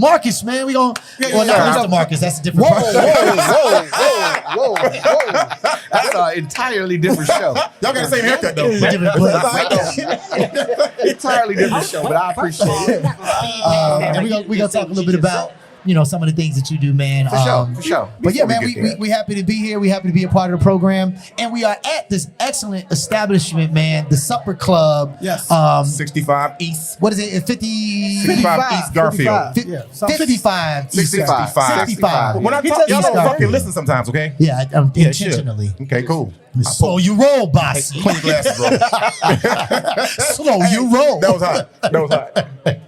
Marques, man. We gonna not Mr. Marques. That's a different. Whoa. That's an entirely different show. Y'all got the same haircut though. Entirely different show, but I appreciate it. And we gonna talk a little bit about some of the things that you do, man. For sure. But yeah, man, we happy to be here. We happy to be a part of the program, and we are at this excellent establishment, man. The Supper Club. Yes. 65 East. What is it? 55 East Garfield. 55 East. 65. When I talk, y'all don't fucking listen sometimes, okay? Yeah, intentionally. Okay, cool. Slow you roll, boss. Clean glasses, bro. Slow you roll. That was hot.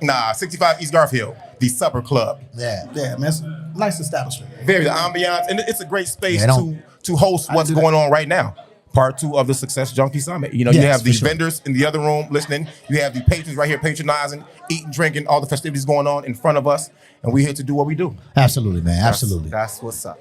Nah, 65 East Garfield, the Supper Club. Yeah, man. It's a nice establishment. Very the ambiance, and it's a great space to host what's going on right now. Part 2 of the Success Junkie Summit. You have the vendors in the other room listening. You have the patrons right here patronizing, eating, drinking, all the festivities going on in front of us, and we're here to do what we do. Absolutely, man. Absolutely. That's what's up.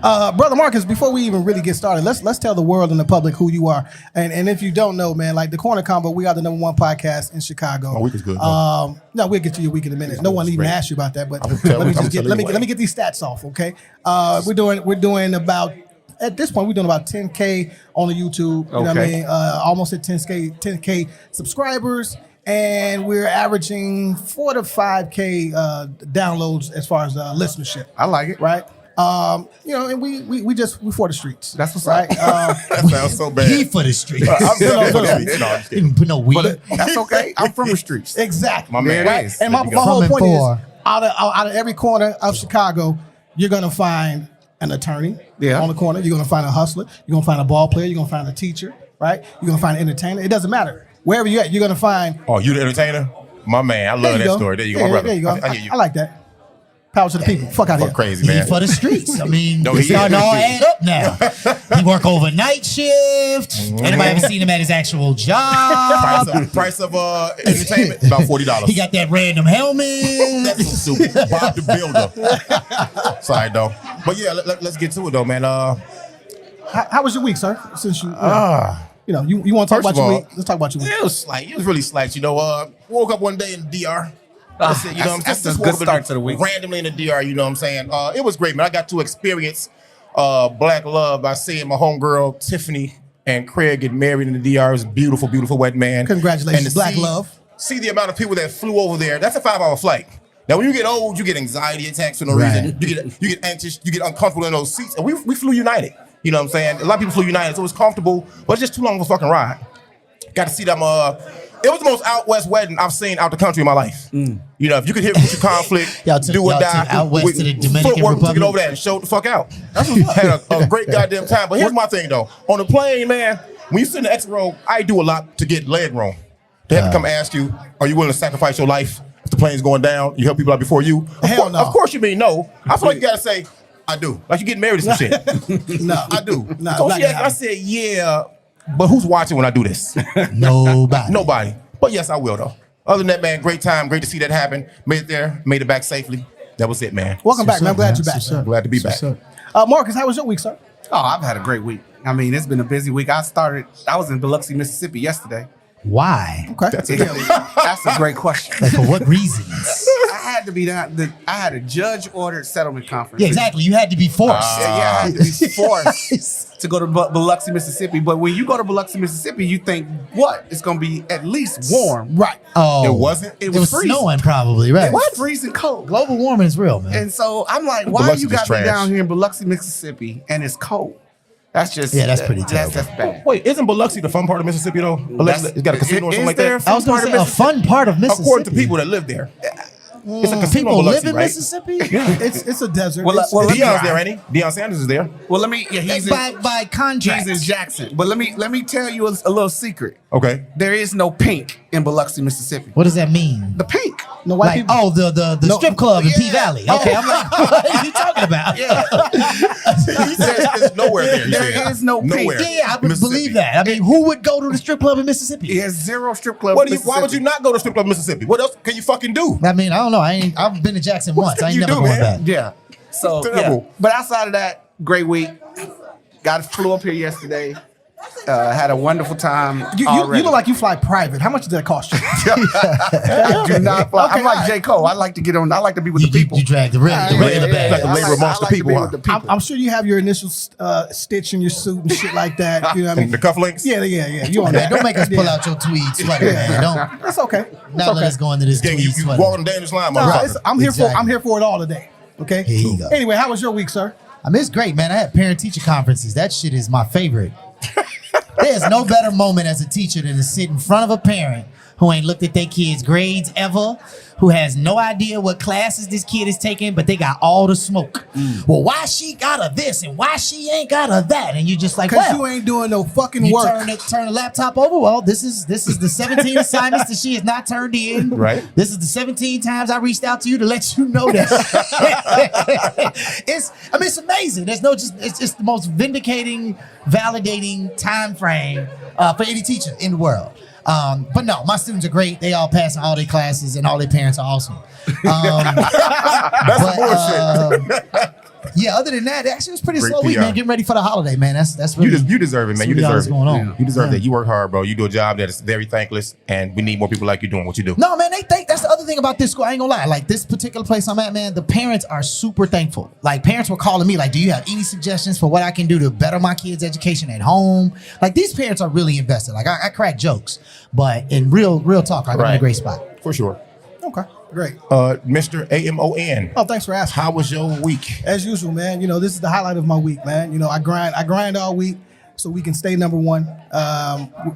Brother Marques, before we even really get started, let's tell the world and the public who you are. And if you don't know, man, like the Corner Convo, we are the #1 podcast in Chicago. My week is good. No, we'll get to your week in a minute. No one even asked you about that, but let me get these stats off, okay? We're doing about, at this point, we're doing about 10K on the YouTube. You know what I mean? Almost at 10K subscribers. And we're averaging 4 to 5K downloads as far as listenership. I like it. Right? And we for the streets. That's what's right. That sounds so bad. He for the streets. I'm for the streets. No, I'm just kidding. Put no weed. But that's okay. I'm from the streets. Exactly. My man. Right? And my whole point is, out of every corner of Chicago, you're gonna find an attorney on the corner. You're gonna find a hustler. You're gonna find a ball player. You're gonna find a teacher. Right? You're gonna find an entertainer. It doesn't matter. Wherever you're at, you're gonna find. Oh, you the entertainer? My man, I love that story. There you go, my brother. There you go. I hear you. I like that. Power to the people. Fuck out of here. Crazy, man. He for the streets. I mean, No, it's he starting is. to all add up now. He work overnight shift. Anybody ever seen him at his actual job? Price of entertainment, about $40. He got that random helmet. That's so stupid. Bob the Builder. Sorry, though. But yeah, let's get to it, though, man. How was your week, sir? Since you want to talk about your week? Let's talk about your week. It was really slight. Woke up one day in the DR. That's a good start to the week. Randomly in the DR, you know what I'm saying? It was great, man. I got to experience black love by seeing my homegirl Tiffany and Craig get married in the DR. It was a beautiful, beautiful wet man. Congratulations, black love. See the amount of people that flew over there. That's a 5-hour flight. Now, when you get old, you get anxiety attacks for no reason. You get anxious. You get uncomfortable in those seats. And we flew United. You know what I'm saying? A lot of people flew United, so it was comfortable, but it's just too long of a fucking ride. Got to see them. It was the most out west wedding I've seen out the country in my life. If you could hit with your conflict, do or die, out west to the Dominican Republic. Took it over there and showed the fuck out. That's what had a great goddamn time. But here's my thing though: on the plane, man, when you sit in the exit row, I do a lot to get leg room. They have to come ask you, "Are you willing to sacrifice your life if the plane's going down? You help people out before you?" Hell no. Of course you mean no. I feel like you gotta say, "I do." Like you getting married or some shit. No, I do. No, so I said, yeah, but who's watching when I do this? Nobody. But yes, I will though. Other than that, man, great time. Great to see that happen. Made it there. Made it back safely. That was it, man. Welcome back, man. I'm glad you're back. Glad to be back. Marques, how was your week, sir? Oh, I've had a great week. I mean, it's been a busy week. I was in Biloxi, Mississippi yesterday. Why? Okay. That's a great question. Like, for what reasons? I had to be down. I had a judge-ordered settlement conference. Yeah, exactly. You had to be forced. I had to be forced to go to Biloxi, Mississippi. But when you go to Biloxi, Mississippi, you think, what? It's going to be at least warm. Right. Oh. It wasn't? It was snowing probably, right? It was freezing cold. Global warming is real, man. And so I'm like, why Biloxi you got just me trash. down here in Biloxi, Mississippi, and it's cold? That's just that's pretty terrible. That's bad. Wait, isn't Biloxi the fun part of Mississippi though? It's got a casino or something like that. I was going to say a fun part of Mississippi. According to people that live there. It's a casino People in Biloxi, live in right? Mississippi? It's a desert. Well, Deion's there, ain't he? Deion Sanders is there. Well, let me. Yeah, he's by contract. He's in Jackson. But let me tell you a little secret. Okay. There is no pink in Biloxi, Mississippi. What does that mean? The pink. No white Like, people. oh, the strip club in P Valley. Okay, I'm like, what are you talking about? Yeah. He says there's nowhere there. There is no pink. nowhere. Yeah, I would believe that. I mean, who would go to the strip club in Mississippi? He has 0 strip clubs. Why would you not go to strip club in Mississippi? What else can you fucking do? I mean, I don't know. I've been to Jackson once. I ain't you never do, going man? back. Yeah. So Terrible. yeah. But outside of that, great week. Flew up here yesterday. Had a wonderful time. You look like you fly private. How much does that cost you? I do not fly. I'm like J. Cole. I like to get on. I like to be with the people. You drag the ring in the bag. Like the labor amongst the people. I'm sure you have your initial stitch in your suit and shit like that. You know what I mean? The cufflinks? Yeah. You on that? Don't make us pull out your tweed sweater, man. Don't. That's okay. Now let us go into this tweed You sweater. walking the dangerous line, No, motherfucker. I'm here for Exactly. I'm here for it all today. Okay. Here you go. Anyway, how was your week, sir? I mean, it's great, man. I had parent-teacher conferences. That shit is my favorite. There's no better moment as a teacher than to sit in front of a parent who ain't looked at their kid's grades ever, who has no idea what classes this kid is taking, but they got all the smoke. Well, why she got a this and why she ain't got a that? And you just like, Because well, you ain't doing no fucking you work. turn the laptop over. Well, this is the 17 assignments that she has not turned in. Right. This is the 17 times I reached out to you to let you know that. It's amazing. There's it's the most vindicating, validating time frame for any teacher in the world. But no, my students are great. They all pass all their classes, and all their parents are awesome. That's bullshit. Yeah, other than that, actually, it was pretty Great slow week, PR. man. Getting ready for the holiday, man. That's really You deserve it, man. You really all deserve that's it. going on. You deserve Yeah. that. You work hard, bro. You do a job that is very thankless, and we need more people like you doing what you do. No, man, they think that's the other thing about this school. I ain't gonna lie. Like this particular place I'm at, man, the parents are super thankful. Like parents were calling me, like, do you have any suggestions for what I can do to better my kids' education at home? Like these parents are really invested. Like I crack jokes, but in real talk, like I'm in a Right. great spot. For sure. Okay, great. Mr. AMON. Oh, thanks for asking. How was your week? As usual, man. You know, this is the highlight of my week, man. You know, I grind all week so we can stay number one.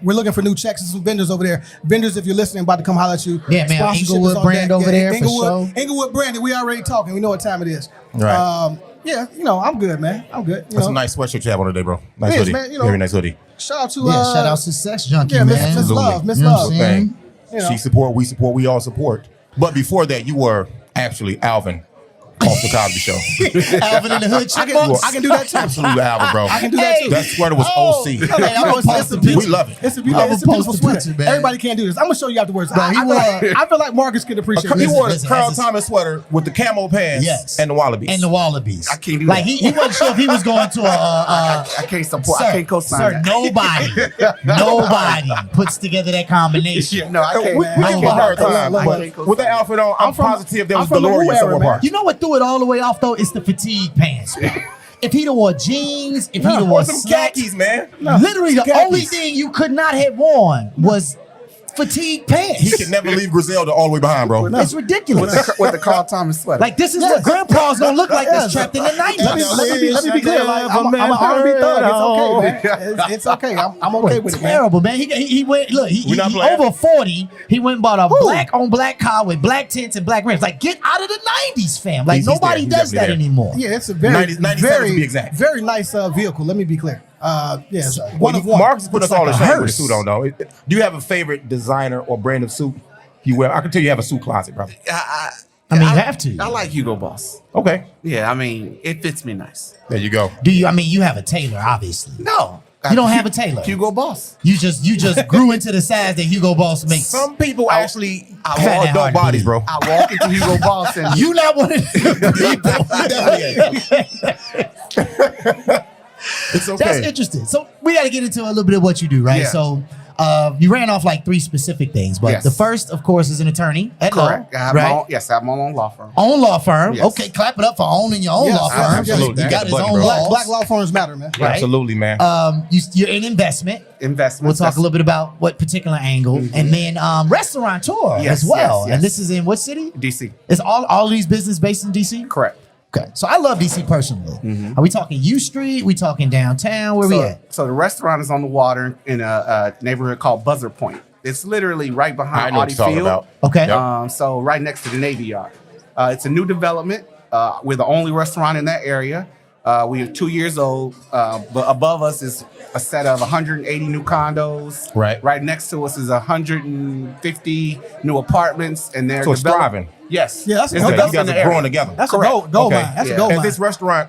We're looking for new checks and some vendors over there. Vendors, if you're listening, about to come holler at you. Yeah, man, Sponsorship Inglewood is on brand deck. over there for sure. Inglewood branded. We already talking. We know what time it is. Right. Yeah, you know, I'm good, man. I'm good. You That's know. a nice sweatshirt you have on today, bro. Nice It is, hoodie. man, you know. Very nice hoodie. Shout out to Shout out Success Junkie, yeah, man. Miss Love, Miss You know what Love. I'm saying? You know. She support, we all support. But before that, you were actually Alvin off the Cosby Show. Alvin in the Hood Chipmunks. I can do that too. Absolutely Alvin, bro. I can do that too. That sweater was OC. Hey, I'm gonna post a We picture. love it. It's a I'm beautiful, gonna it's a beautiful post a sweater. picture, man. Everybody can't do this. I'm gonna show you afterwards. Bro, I feel like Marcus can appreciate You this. wore the listen, Carl as a- Thomas sweater with the camo pants Yes. and the wallabies. And the Wallabies. I can't do like that. he wasn't sure if he was going to I can't support. Sir, I can't co-sign sir, that. nobody puts together that combination. Yeah, no, I can't. we I give can't him a hard co-sign. time, I but can't co-sign. with that outfit on, I'm positive there was I'm from the DeLorean Who era, somewhere man. apart. You know what threw it all the way off though? It's the fatigue pants. If he'd have wore jeans, if he'd have Or wore some slacks, khakis, man. literally the khakis. only thing you could not have worn was fatigue pants. He can never leave Griselda all the way behind, bro. It's ridiculous. With the Carl Thomas sweater. Like this is what grandpa's gonna look like that's trapped in the 90s. Let me be clear. Like, I'm an R&B thug. It's okay, man. It's okay. I'm okay with it, man. Terrible, man. He went. Look, We not he playing. over 40. He went and bought a black on black car with black tints and black rims. Like, get out of the 90s, fam. Like He's nobody there. does He's that definitely there. anymore. Yeah, it's a very, 97 to very, be exact. very nice vehicle. Let me be clear. Yes, one of one. Marcus put us Looks all like in a shame with hearse. the suit on, though. Do you have a favorite designer or brand of suit you wear? I can tell you have a suit closet, brother. I mean, you have to. I like Hugo Boss. Okay, Yeah, I mean, it fits me nice. there you go. Do you? I mean, you have a tailor, obviously. No. You don't have a tailor. Hugo Boss. You just grew into the size that Hugo Boss makes. Some people actually find have that hard adult to bodies, believe. bro. I walk into Hugo Boss and You not one of them people. It's okay. That's interesting. So we got to get into a little bit of what you do, right? Yeah. So you ran off like 3 specific things, but Yes. the first, of course, is an attorney at law, correct. I have right? my own, yes, I have my own law firm. Own law firm. Yes. Okay, clap it up for owning your own Yes, law firm. absolutely. He got his Button, own bro. laws. Black law firms matter, man. Right. Absolutely, man. You're in investment. Investments. We'll talk a little bit about what particular angle, and then restaurateur Yes, as well. yes, yes. And this is in what city? DC. Is all of these business based in DC? Correct. Okay, so I love DC personally. Are we talking U Street? We talking downtown? Where we at? So the restaurant is on the water in a neighborhood called Buzzer Point. It's literally right I behind know what Audi you're talking Field. about. Okay. So right next to the Navy Yard. It's a new development. We're the only restaurant in that area. We are 2 years old, but above us is a set of 180 new condos. Right. Right next to us is 150 new apartments, and they're So it's developing. thriving. Yes. Yeah, that's Okay, good. you developing guys the are area. growing together. That's Correct. a gold mine. That's a gold At mine. this restaurant,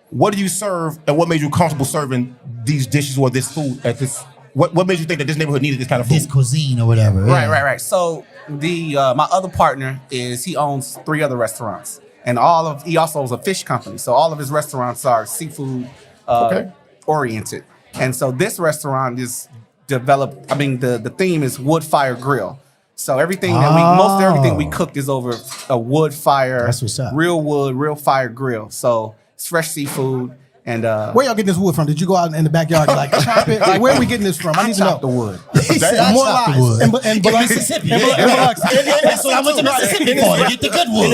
what do you serve, and what made you comfortable serving these dishes or this food at this? What made you think that this neighborhood needed this kind of food? This cuisine or whatever. Right. So my other partner he owns 3 other restaurants, and he also owns a fish company. So all of his restaurants are seafood. Okay. oriented. And so this restaurant is developed, I mean, the theme is wood fire grill. So everything most everything we cooked is over a wood fire, That's what's up. real wood, real fire grill. So it's fresh seafood. And where y'all getting this wood from? Did you go out in the backyard and like chop it? Like, where are we getting this from? I need to know. chop the wood. He said, I More chopped the lies. wood. And In Mississippi. That's what I went to Mississippi for, to get the good wood.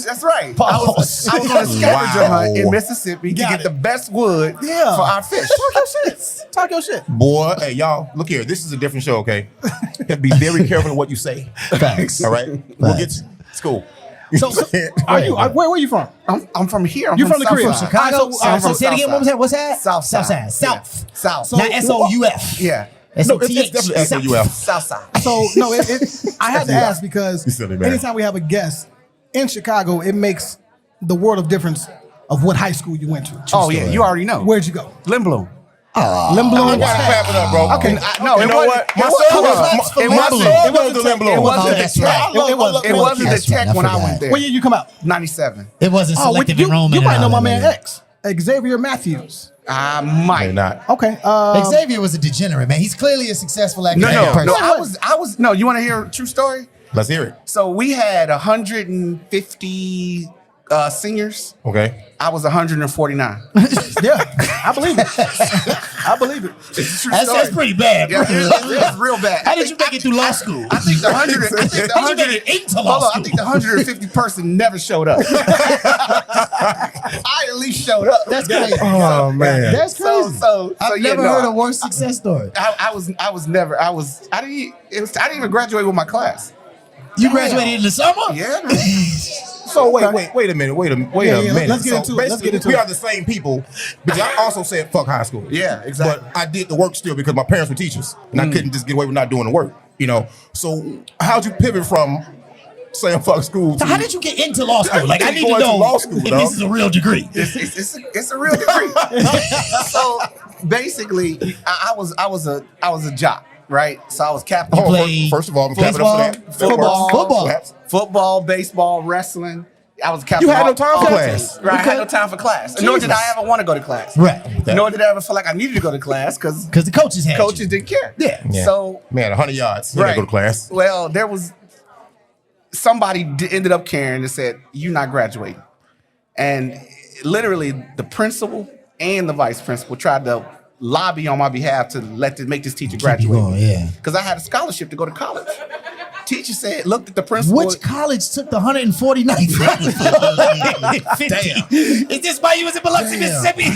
That's right. Pause. I was on a scavenger Wow. hunt in Mississippi to get the best wood for our fish. Talk your shit. Talk your shit. Boy, hey, y'all, look here. This is a different show, okay? You have to be very careful of what you say. Facts. All right? We'll get to school. So where are you from? I'm from here. You from the crib? Southside. Chicago? So So say it again, what was that? What's that? Southside. Southside. South. South. So- Not S-O-U-F. Yeah. No, it's definitely S-O-U-F. Southside. So no, I had to ask You because silly man. anytime we have a guest in Chicago, it makes the world of difference of what high school you went to. Oh yeah, you already know. Where'd you go? Lindblom. Limblom. I gotta clap it up, bro. Okay. No, You know what? My son goes to Lindblom. It wasn't that's the right. tech. It wasn't the That's right, tech I when I forgot. went there. What year you come out? 97. It wasn't selective enrollment. You might and know all my that, man X, Xavier Matthews. I might May not. Okay. Xavier was a degenerate, man. He's clearly a successful academic No. person. I was. No, you want to hear a true story? Let's hear it. So we had 150 seniors. Okay. I was 149. Yeah, I believe it. I believe it. It's a true That's story. pretty bad, bro. Yeah, it's real bad. How did you make it through law school? I think the 100. I think the How'd you 100. make it into law Hold on, I school? think the 150 person never showed up. I at least showed up. That's crazy. Oh, man. That's crazy. So I've yeah, never no, heard a worse success story. I didn't even graduate with my class. You graduated in the summer? Yeah. So wait a minute. Wait a minute. Let's get So into it. Let's basically, get into we it. are the same people, but I also said fuck high school. Yeah, exactly. But I did the work still because my parents were teachers, and I couldn't just get away with not doing the work. You know. So how'd you pivot from saying fuck school? So how did you get into law school? Like, I need to Going to know law school, if dog. this is a real degree. It's a real degree. So basically, I was a jock, right? So I was captain. Oh, played first of all, I'm clapping baseball, up for that. football. Football, baseball, wrestling. I was captain. You had no of time all for teams. class. Right, I had no time for class. Nor did Jesus. I ever want to go to class. Right. Nor did I ever feel like I needed to go to class because Because the coaches had coaches you. didn't care. Yeah. So Man, 100 yards. You gotta go to class. Well, there was somebody ended up caring and said, "You're not graduating," and literally the principal and the vice principal tried to lobby on my behalf to make this teacher you graduate. going, yeah. Because I had a scholarship to go to college. Teacher looked at the principal. Which college took the 149th? 50. Is this why you was in Biloxi, Mississippi? Did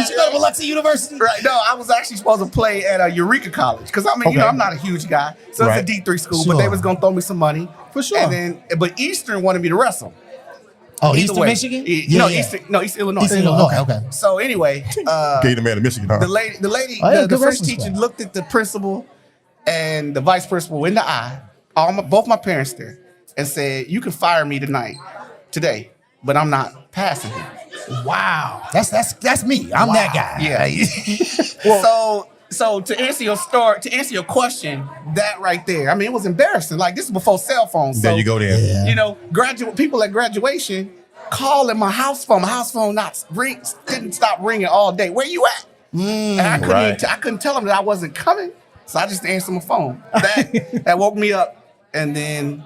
you go to Biloxi University? Right. No, I was actually supposed to play at Eureka College because I mean, you know, I'm not a huge guy, so Right. it's a D3 school. But they Sure. was gonna throw me some money For sure. And then, but Eastern wanted me to wrestle. Oh, Either Eastern way. Michigan? East Illinois. East Illinois, okay. So anyway, Gave the man to Michigan, huh? the lady, Oh, yeah, the good French wrestling teacher squad. looked at the principal and the vice principal in the eye, both my parents there, and said, "You can fire me today, but I'm not passing him." Wow. That's me. I'm that guy. Yeah. So to answer your question, that right there, I mean, it was embarrassing. Like, this is before cell phones. So, There you go there. Yeah. You know, people at graduation calling my house phone. My house phone didn't stop ringing all day. Where you at? And I couldn't tell them that I wasn't coming. So I just answered my phone. That woke me up. And then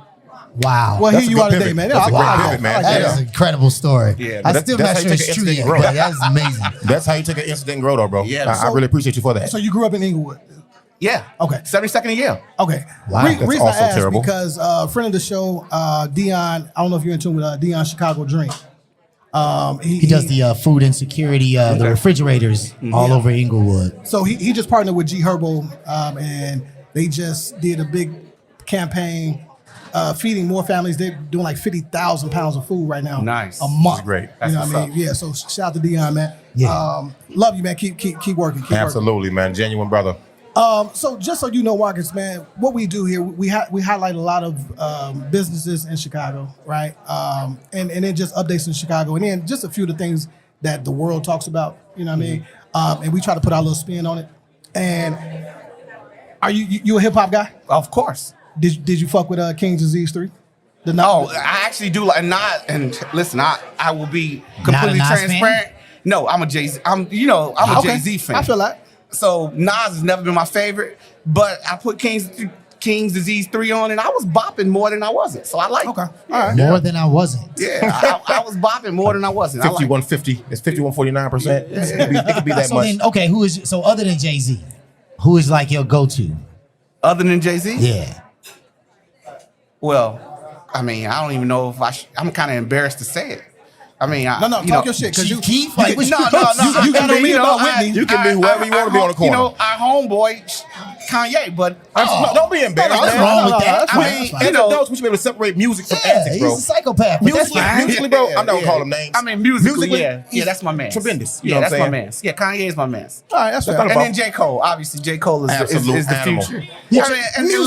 Wow. Well, That's here a you good are today, pivot. man. That's a great Wow. pivot, man. I like That that. is an incredible story. Yeah, I'm but still that's not how sure you it's take true an yet, instant but growth. that's amazing. That's how you took an instant growth, though, bro. Yeah, I really appreciate you for that. So you grew up in Inglewood. yeah. Okay. 72nd and Yale. Okay. Wow. That's Reason also I asked terrible. because a friend of the show, Dion, I don't know if you're in tune with Dion Chicago Drink. He does the food insecurity, the refrigerators all over Inglewood. So he just partnered with G Herbo, and they just did a big campaign feeding more families. They're doing like 50,000 pounds of food right now. Nice. A month. That's great. That's You know what I what's mean? Yeah. So shout out to Dion, man. Yeah. Love you, man. Keep working. Keep working. Absolutely, man. Genuine brother. So just so you know, Marques, man, what we do here, we highlight a lot of businesses in Chicago, right? And then just updates in Chicago, and then just a few of the things that the world talks about. You know what I mean? And we try to put our little spin on it. And are you a hip hop guy? Of course. Did you fuck with King's Disease 3? No, I actually do like not. And listen, I will be completely Nas fan? transparent. No, I'm a Jay-Z. I'm a Jay-Z fan. I feel like. So Nas has never been my favorite, but I put King's Disease 3 on, and I was bopping more than I wasn't. So I like. Okay, all right. More than I wasn't. Yeah, I was bopping more than I wasn't. 5150. It's 5149%. It could be that So much. then, okay, so other than Jay-Z, who is like your go-to? Other than Jay-Z? Yeah. Well, I mean, I don't even know if I'm kind of embarrassed to say it. I mean, talk your shit, because you Keith, like, no, you got on me about Whitney. You can be whoever you want to be on the corner. Our homeboy, Kanye, but Don't be embarrassed. What's man. wrong with that? I mean, As adults, we should be able to separate music from Yeah, antics, bro. he's a psychopath. But that's fine. Musically, bro, I'm not gonna call him names. I mean, musically, yeah, that's my man. Tremendous. You Yeah, know that's what my I'm man. Yeah, Kanye is my man. All right, that's fair. not a And then J. Cole, obviously, J. Cole is Absolute the animal. future. Yeah, I mean, and then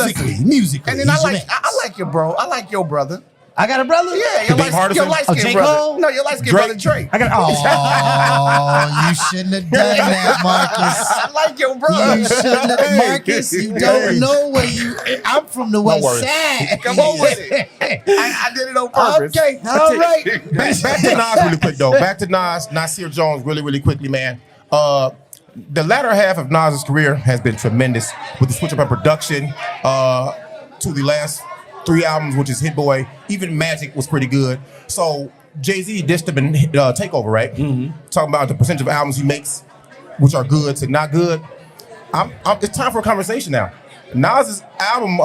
musically. And then he's your man. I like your bro. I like your brother. I got a brother? Yeah, Dave Hardison? your light Oh, skinned J. brother. Cole? No, your light skinned Drake? brother Drake. I got. Oh, you shouldn't have done that, Marcus. I like your brother. You shouldn't have, Marcus. You don't know where you. I'm from the west worries. side. Come on with it. I did it on purpose. Okay, all right. Back to Nas really quick though. Back to Nasir Jones really quickly, man. The latter half of Nas's career has been tremendous with the switch up in production to the last 3 albums, which is Hit Boy. Even Magic was pretty good. So Jay-Z dissed him in Takeover, right? Mm-hmm. Talking about the percentage of albums he makes, which are good to not good. It's time for a conversation now. Nas's album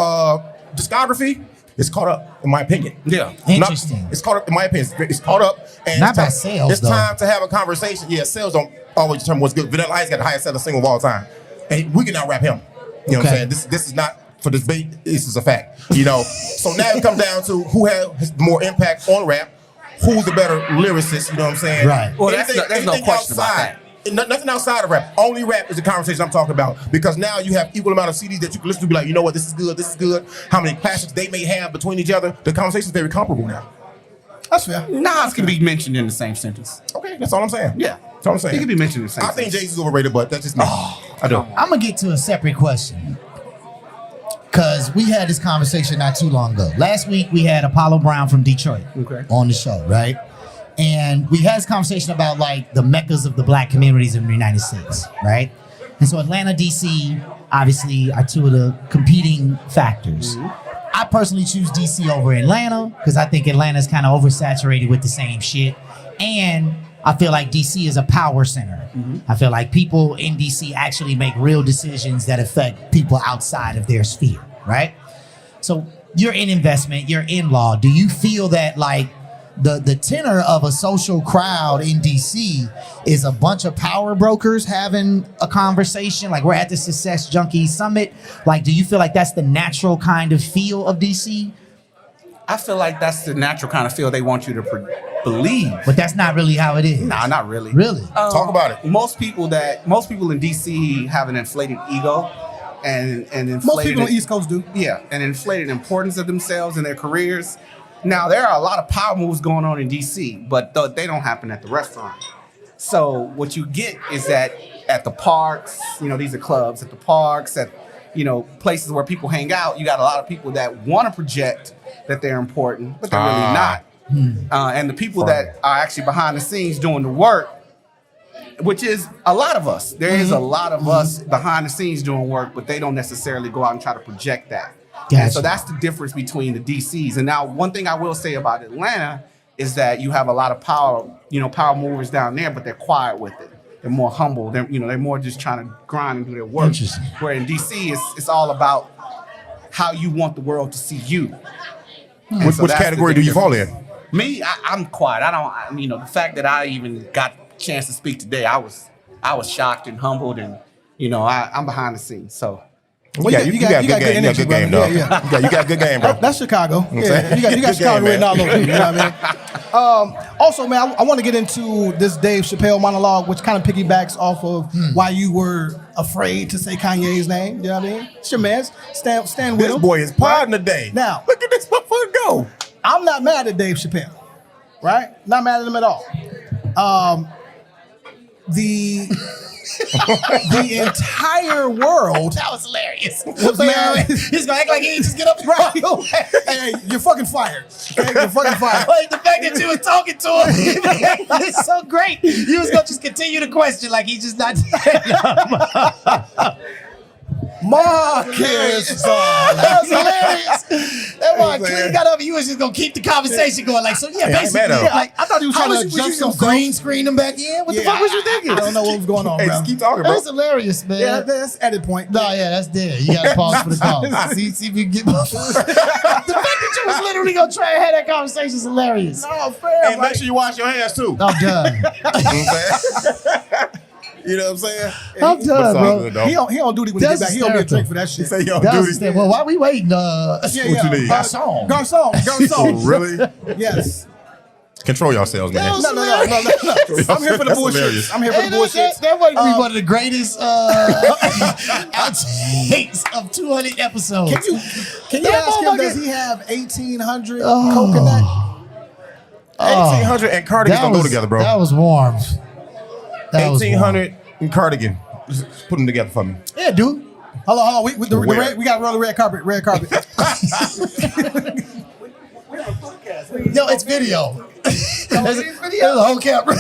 discography is caught up, in my opinion. Yeah. Interesting. It's caught up, in my opinion. It's caught up. And Not it's by time, sales, It's though. time to have a conversation. Yeah, sales don't always determine what's good. Vanilla Ice got the highest selling single of all time. And we can out rap him. You know what I'm saying? This is not for this debate. This is a fact. You know? So now it comes down to who has more impact on rap, who's the better lyricist, you know what I'm saying? Right. Well, there's no question about that. Nothing outside of rap. Only rap is the conversation I'm talking about. Because now you have equal amount of CDs that you can listen to, be like, you know what, this is good, this is good. How many classics they may have between each other. The conversation is very comparable now. That's fair. Nas can be mentioned in the same sentence. Okay, that's all I'm saying. Yeah. That's all I'm saying. He can be mentioned in the same I think sentence. Jay-Z's overrated, but that's just me. I do. I'm gonna get to a separate question because we had this conversation not too long ago. Last week we had Apollo Brown from Detroit on the show, right? And we had this conversation about like the meccas of the black communities in the United States, right? And so Atlanta, DC, obviously are two of the competing factors. I personally choose DC over Atlanta because I think Atlanta is kind of oversaturated with the same shit. And I feel like DC is a power center. I feel like people in DC actually make real decisions that affect people outside of their sphere, right? So you're in investment, you're in law. Do you feel that like the tenor of a social crowd in DC is a bunch of power brokers having a conversation? Like we're at the Success Junkie Summit. Like, do you feel like that's the natural kind of feel of DC? I feel like that's the natural kind of feel they want you to believe. But that's not really how it is. Nah, not really. Really? Talk about it. Most people in DC have an inflated ego and inflated. Most people on the East Coast do. Yeah, and inflated importance of themselves and their careers. Now, there are a lot of power moves going on in DC, but they don't happen at the restaurant. So what you get is that at the parks, these are clubs, at the parks, at, places where people hang out, you got a lot of people that want to project that they're important, but they're really not. And the people that are actually behind the scenes doing the work, which is a lot of us. There is a lot of us behind the scenes doing work, but they don't necessarily go out and try to project that. Gotcha. And so that's the difference between the DCs. And now one thing I will say about Atlanta is that you have a lot of power movers down there, but they're quiet with it. They're more humble. They're more just trying to grind and do their work. Interesting. Where in DC, it's all about how you want the world to see you. Which category do you fall in? Me, I'm quiet. The fact that I even got a chance to speak today, I was shocked and humbled, and I'm behind the scenes. So Well, you got good game. You got good game, dog. You got good game, bro. That's Chicago. Okay. Yeah, you got Good Chicago game, written man. all over you. You know what I mean? Also, man, I want to get into this Dave Chappell monologue, which kind of piggybacks off of why you were afraid to say Kanye's name. You know what I mean? It's your man. Stand with This him. boy is podding today. Now, Look at this motherfucker go. I'm not mad at Dave Chappelle, right? Not mad at him at all. the entire world. That was hilarious. Man. He's gonna act like he ain't just get up right. Hey, you're fucking fired. Okay? You're fucking fired. Like the fact that you was talking to him, it's so great. You was gonna just continue the question like he's just not. Marques. That was hilarious. That one clean got up. You was just gonna keep the conversation going. Like, so yeah, basically, yeah, like I thought he was trying to adjust some green screen him back in. What the fuck was you thinking? I don't know what was going on, Hey, bro. just keep talking, bro. That's hilarious, man. Yeah, that's edit point. No, yeah, that's dead. You gotta pause for the call. See if you can get. The fact that you was literally gonna try and have that conversation is hilarious. No, fair. And make sure you wash your hands too. I'm done. You know what I'm saying? I'm done, bro. Good, though. He don't do it when he That's get back. He don't get a drink hysterical. for that He shit. say, yo, That was dude, hysterical. Well, why we waiting? what you need? Garçon. Really? Yes. Control yourselves, man. That was No. I'm here for the That's bullshit. hilarious. I'm here for the bullshit. That might be one of the greatest outtakes of 200 episodes. Can you That ask him, motherfucker- does he have 1,800 coconut? 1,800 and cardigans don't go together, bro. That was warm. That was 1,800 and cardigan. Just put them together for me. warm. Yeah, dude. Hold on. We Where? got to roll the red carpet. No, it's video. There's a whole camera.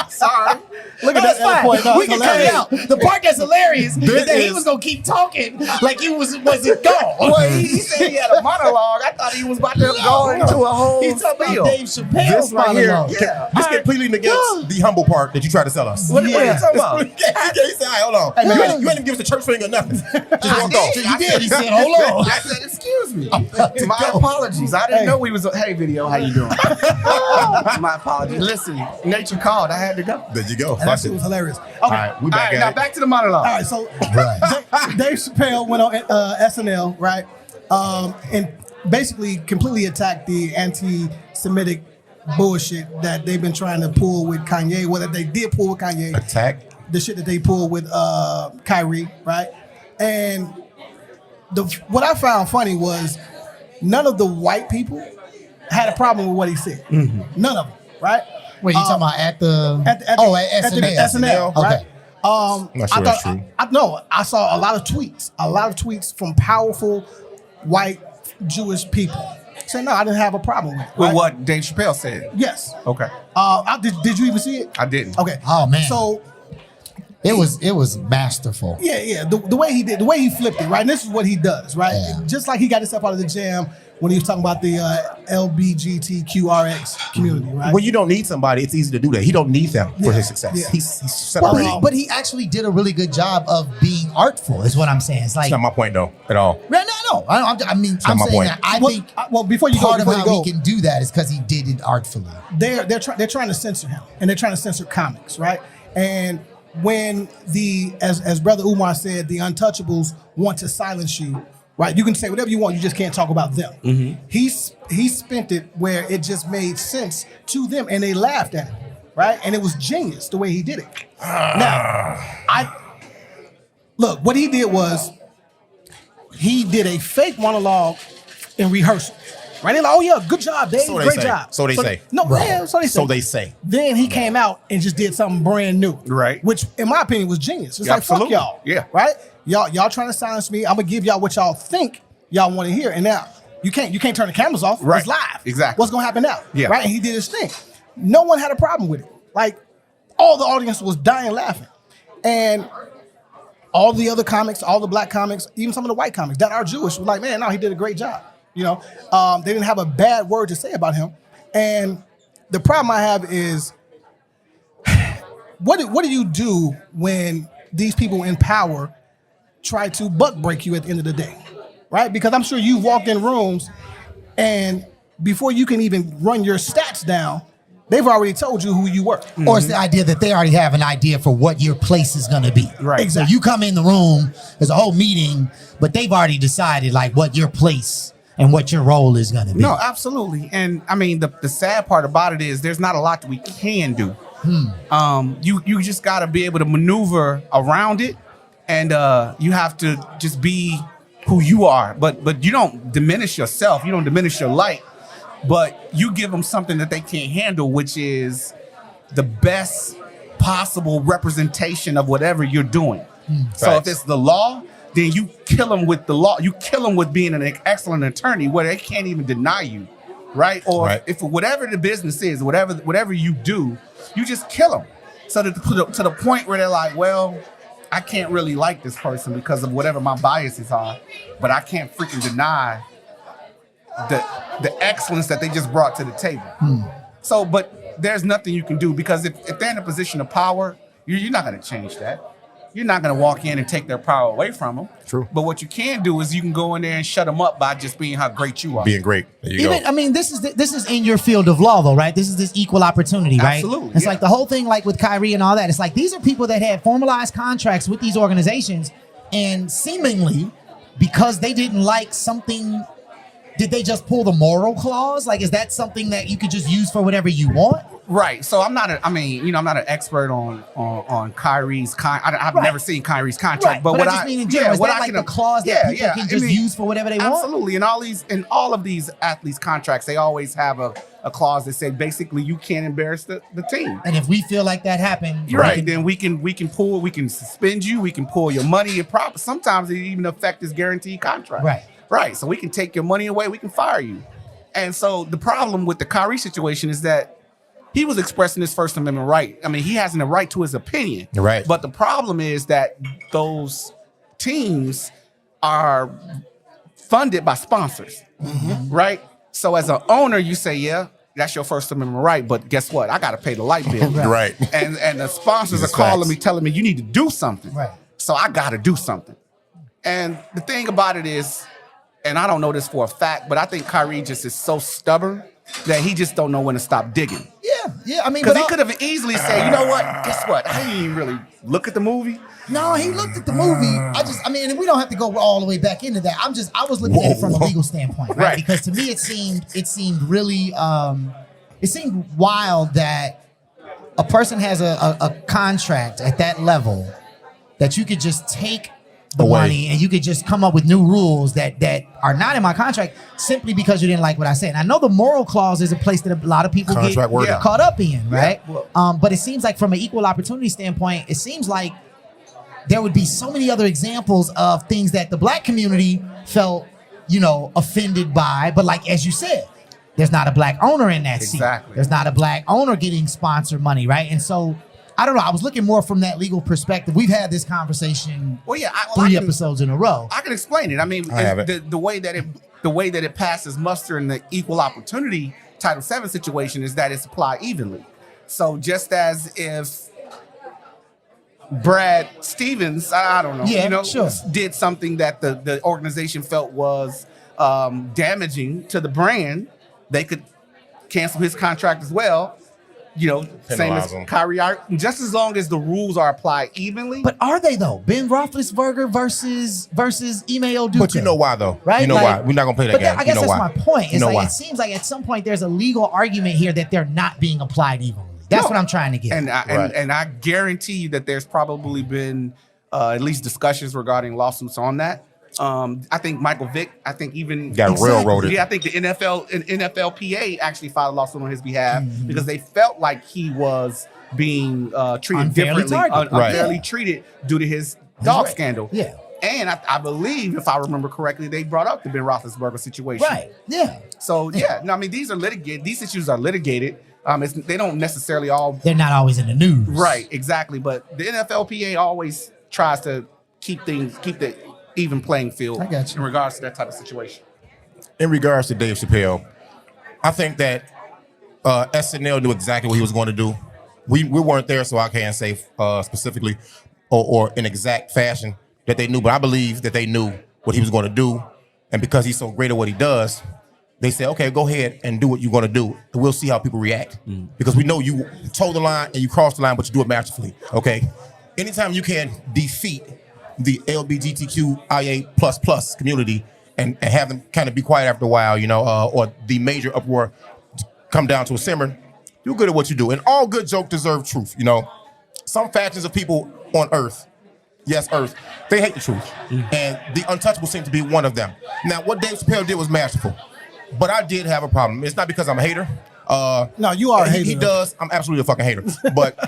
Sorry. Look at That's that fine. point. No, We it's can cut it hilarious. out. The part that's hilarious is that he is- was gonna keep talking like he wasn't gone. Well, he said he had a monologue. I thought he was about to go into a whole He's talking spiel. about Dave Chappell's This right here, monologue. this completely negates the humble part that you try to sell us. What are you talking about? He said, all right, hold on. Hey, man. You ain't even give us a church finger or nothing. Just walked off. You did. He said, "Hold on." I said, excuse me. My apologies. I didn't know we was. Hey, video, how you doing? My apologies. Listen, nature called. I had to go. There you go. And that shit was hilarious. All Okay. right, we All back right, now at it. back to the monologue. All right, so Dave Chappelle went on SNL, right? And basically completely attacked the anti-Semitic bullshit that they've been trying to pull with Kanye, whether they did pull with Kanye, Attack. the shit that they pulled with Kyrie, right? And what I found funny was none of the white people had a problem with what he said. None of them, right? Wait, you talking about at the at the SNL, right? Okay. I'm not sure that's true. I saw a lot of tweets from powerful white Jewish people saying, no, I didn't have a problem with it. With right? what Dave Chappelle said. Yes. Okay. Did you even see it? I didn't. Okay. Oh, man. So It was masterful. yeah, the way he flipped it, right? And this is what he does, right? Yeah. Just like he got himself out of the jam when he was talking about the LBGTQRX community, right? When you don't need somebody, it's easy to do that. He don't need them for his success. Yeah. He's separating. But he actually did a really good job of being artful, is what I'm saying. It's like, That's not my point, though, at all. no. I'm not saying my point. that I Well, think well, before you part of go, how he can do that is because he did it artfully. they're trying to censor him, and they're trying to censor comics, right? And when as Brother Umar said, the untouchables want to silence you, right? You can say whatever you want, you just can't talk about them. He spent it where it just made sense to them, and they laughed at him, right? And it was genius the way he did it. Now, what he did was he did a fake monologue in rehearsal. Right? They're like, oh yeah, good job, Dave. So they Great say. job. So they say. No, Right. yeah, so they say. So they say. Then he came out and just did something brand new. Right. Which, in my opinion, was genius. It's Yeah, like, fuck absolutely. y'all. Yeah. Right? Y'all trying to silence me. I'm gonna give y'all what y'all think y'all want to hear. And now you can't turn the cameras off. Right. It's live. Exactly. What's gonna happen now? Yeah. Right? And he did his thing. No one had a problem with it. Like, all the audience was dying laughing. And all the other comics, all the black comics, even some of the white comics that are Jewish were like, man, no, he did a great job. You know, they didn't have a bad word to say about him. And the problem I have is, what do you do when these people in power try to buck break you at the end of the day, right? Because I'm sure you've walked in rooms and before you can even run your stats down, they've already told you who you were. Or it's the idea that they already have an idea for what your place is going to be. Right. Exactly. So you come in the room, there's a whole meeting, but they've already decided like what your place and what your role is going to be. No, absolutely. And I mean, the sad part about it is there's not a lot that we can do. You just got to be able to maneuver around it, and you have to just be who you are. But you don't diminish yourself. You don't diminish your light. But you give them something that they can't handle, which is the best possible representation of whatever you're doing. So Right. if it's the law, then you kill them with the law. You kill them with being an excellent attorney where they can't even deny you, right? Or Right. if whatever the business is, whatever you do, you just kill them. So to the point where they're like, well, I can't really like this person because of whatever my biases are, but I can't freaking deny the excellence that they just brought to the table. So, but there's nothing you can do because if they're in a position of power, you're not going to change that. You're not going to walk in and take their power away from them. True. But what you can do is you can go in there and shut them up by just being how great you are. Being great. There you go. I mean, this is in your field of law, though, right? This is this equal opportunity, right? Absolutely, It's yeah. like the whole thing, like with Kyrie and all that. It's like these are people that had formalized contracts with these organizations, and seemingly because they didn't like something, did they just pull the moral clause? Like, is that something that you could just use for whatever you want? Right. So I'm not an expert on Kyrie's I've never seen Kyrie's contract, Right. but I just mean in general, is that like the clause that people can just use for whatever they want? Absolutely. In all of these athletes' contracts, they always have a clause that say basically you can't embarrass the team. And if we feel like that happened, Right, then we can suspend you, we can pull your money. Sometimes it even affect his guaranteed contract. Right. So we can take your money away, we can fire you. And so the problem with the Kyrie situation is that he was expressing his First Amendment right. I mean, he has a right to his opinion. Right. But the problem is that those teams are funded by sponsors, right? So as an owner, you say, yeah, that's your First Amendment right, but guess what? I got to pay the light bill. Right. And the sponsors These are are calling facts. me, telling me you need to do something. Right. So I got to do something. And the thing about it is, and I don't know this for a fact, but I think Kyrie just is so stubborn that he just don't know when to stop digging. Yeah. I mean, Because he could have easily said, you know what? Guess what? I didn't even really look at the movie. No, he looked at the movie. I mean, we don't have to go all the way back into that. I was looking at it from a legal standpoint, right? Right. Because to me, it seemed really, it seemed wild that a person has a contract at that level that you could just take the Away. money and you could just come up with new rules that are not in my contract simply because you didn't like what I said. And I know the moral clause is a place that a lot of people Contract wording. get caught up in, right? Yeah. But it seems like from an equal opportunity standpoint, it seems like there would be so many other examples of things that the black community felt, offended by. But like, as you said, there's not a black owner in that seat. Exactly. There's not a black owner getting sponsor money, right? And so, I don't know. I was looking more from that legal perspective. We've had this conversation Well, yeah, three episodes in a row. I can explain it. I mean, I have it. the way that it passes muster in the equal opportunity Title VII situation is that it's applied evenly. So just as if Brad Stevens, I don't know, sure. did something that the organization felt was damaging to the brand, they could cancel his contract as well. Same Penalize as him. Kyrie, just as long as the rules are applied evenly. But are they though? Ben Roethlisberger versus Ime Udoka. But you know why, though? Right? You know Like, why? We're not going to play that But game. I guess you know that's why? my point. You It's know like why? it seems like at some point there's a legal argument here that they're not being applied evenly. That's what I'm trying to get. And I guarantee you that there's probably been at least discussions regarding lawsuits on that. I think Michael Vick, even Got railroaded. Yeah, I think the NFLPA actually filed a lawsuit on his behalf because they felt like he was being treated Unfairly differently, targeted. unfairly treated due to his dog right. scandal. Yeah. And I believe, if I remember correctly, they brought up the Ben Roethlisberger situation. Right. Yeah. So these are litigated. These issues are litigated. They don't necessarily all. They're not always in the news. Right, exactly. But the NFLPA always tries to keep the even playing field I got you. in regards to that type of situation. In regards to Dave Chappelle, I think that SNL knew exactly what he was going to do. We weren't there, so I can't say specifically or in exact fashion that they knew, but I believe that they knew what he was going to do. And because he's so great at what he does, they said, okay, go ahead and do what you're going to do. And we'll see how people react. Because we know you toe the line and you cross the line, but you do it masterfully, okay? Anytime you can defeat the LGBTQIA++ community and have them kind of be quiet after a while, or the major uproar come down to a simmer, you're good at what you do. And all good jokes deserve truth, Some factions of people on Earth, yes, Earth, they hate the truth. And the untouchable seem to be one of them. Now, what Dave Chappelle did was masterful. But I did have a problem. It's not because I'm a hater. No, you are a hater. He does. I'm absolutely a fucking hater. But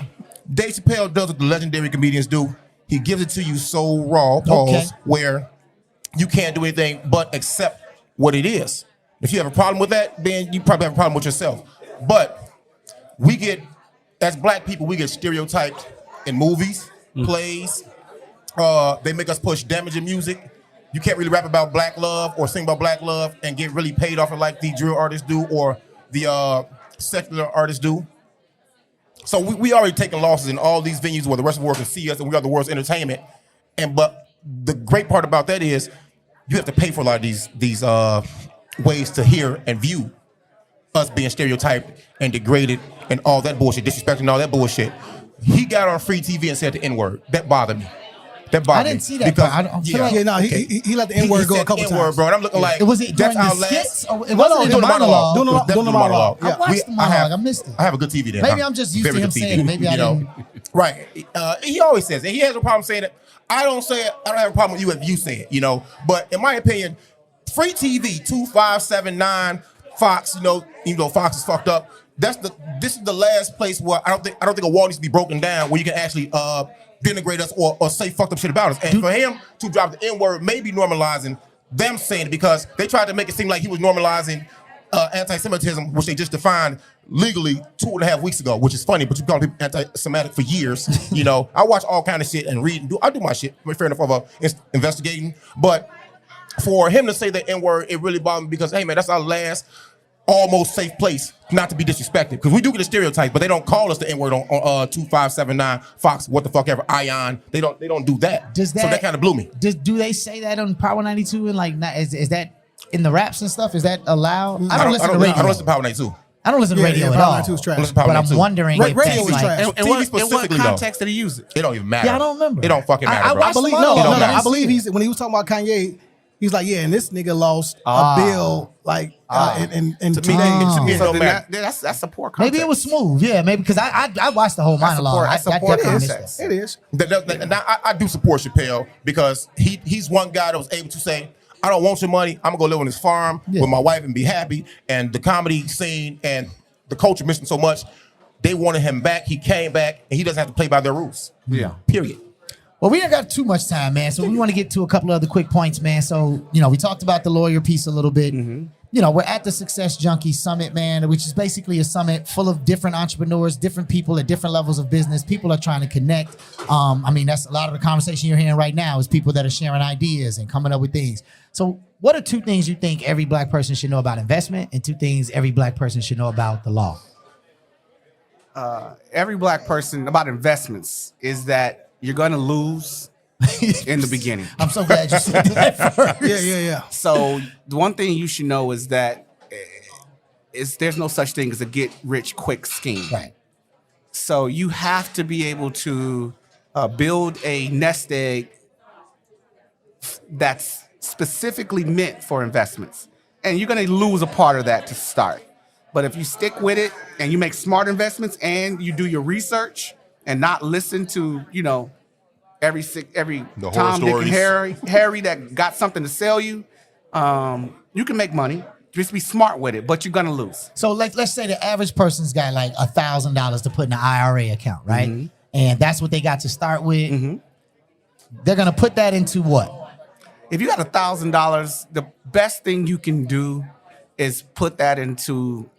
Dave Chappell does what the legendary comedians do. He gives it to you so raw, pause, where you can't do anything but accept what it is. If you have a problem with that, then you probably have a problem with yourself. But we get, as black people, we get stereotyped in movies, plays. They make us push damaging music. You can't really rap about black love or sing about black love and get really paid off it like the drill artists do or the secular artists do. So we already taking losses in all these venues where the rest of the world can see us and we are the world's entertainment. But the great part about that is you have to pay for a lot of these ways to hear and view us being stereotyped and degraded and all that bullshit, disrespecting all that bullshit. He got on free TV and said the N-word. That bothered me. I didn't see that. Because, he let the N-word go a couple times. Bro, and I'm looking like, was it during the skits? It wasn't the monologue. Doing the monologue. I watched the monologue. I missed it. I have a good TV there. Maybe I'm just used to him saying it. Maybe I didn't. Right. He always says it. He has no problem saying it. I don't say it. I don't have a problem with you if you say it, But in my opinion, free TV, 2579, Fox, even though Fox is fucked up, this is the last place where I don't think a wall needs to be broken down where you can actually denigrate us or say fucked up shit about us. And for him to drop the N-word may be normalizing them saying it because they tried to make it seem like he was normalizing anti-Semitism, which they just defined legally 2.5 weeks ago, which is funny, but you call people anti-Semitic for years. I watch all kind of shit and read and I do my shit. Fair enough of investigating. But for him to say the N-word, it really bothered me because, hey man, that's our last almost safe place not to be disrespected. Because we do get a stereotype, but they don't call us the N-word on 2579, Fox, what the fuck ever, Ion. They don't do that. So that kind of blew me. Do they say that on Power 92 and is that in the raps and stuff? Is that allowed? I don't listen to radio. I don't listen to Power 92. I don't listen to radio at all. But I'm wondering if radio that's trash. And what context did he use it? It don't even matter. Yeah, I don't remember. It don't fucking matter, bro. I believe when he was talking about Kanye, he's like, yeah, and this nigga lost a bill in 2 days. So that's a poor context. Maybe it was smooth. Yeah, maybe because I watched the whole monologue. I support context. It is. I do support Chappelle because he's one guy that was able to say, I don't want your money. I'm gonna go live on this farm with my wife and be happy. And the comedy scene and the culture missed him so much. They wanted him back. He came back, and he doesn't have to play by their rules. Yeah. Period. Well, we ain't got too much time, man. So we want to get to a couple of other quick points, man. So, we talked about the lawyer piece a little bit. Mm-hmm. We're at the Success Junkie Summit, man, which is basically a summit full of different entrepreneurs, different people at different levels of business. People are trying to connect. That's a lot of the conversation you're hearing right now is people that are sharing ideas and coming up with things. So what are 2 things you think every black person should know about investment and 2 things every black person should know about the law? Every black person about investments is that you're going to lose in the beginning. I'm so glad you said that first. Yeah. So the one thing you should know is that there's no such thing as a get rich quick scheme. Right. So you have to be able to build a nest egg that's specifically meant for investments. And you're going to lose a part of that to start. But if you stick with it and you make smart investments and you do your research and not listen to, every Tom, Dick, and Harry that got something to sell you, you can make money. Just be smart with it, but you're gonna lose. So let's say the average person's got like $1,000 to put in an IRA account, right? Mm-hmm. And that's what they got to start with. Mm-hmm. They're gonna put that into what? If you got $1,000, the best thing you can do is put that into,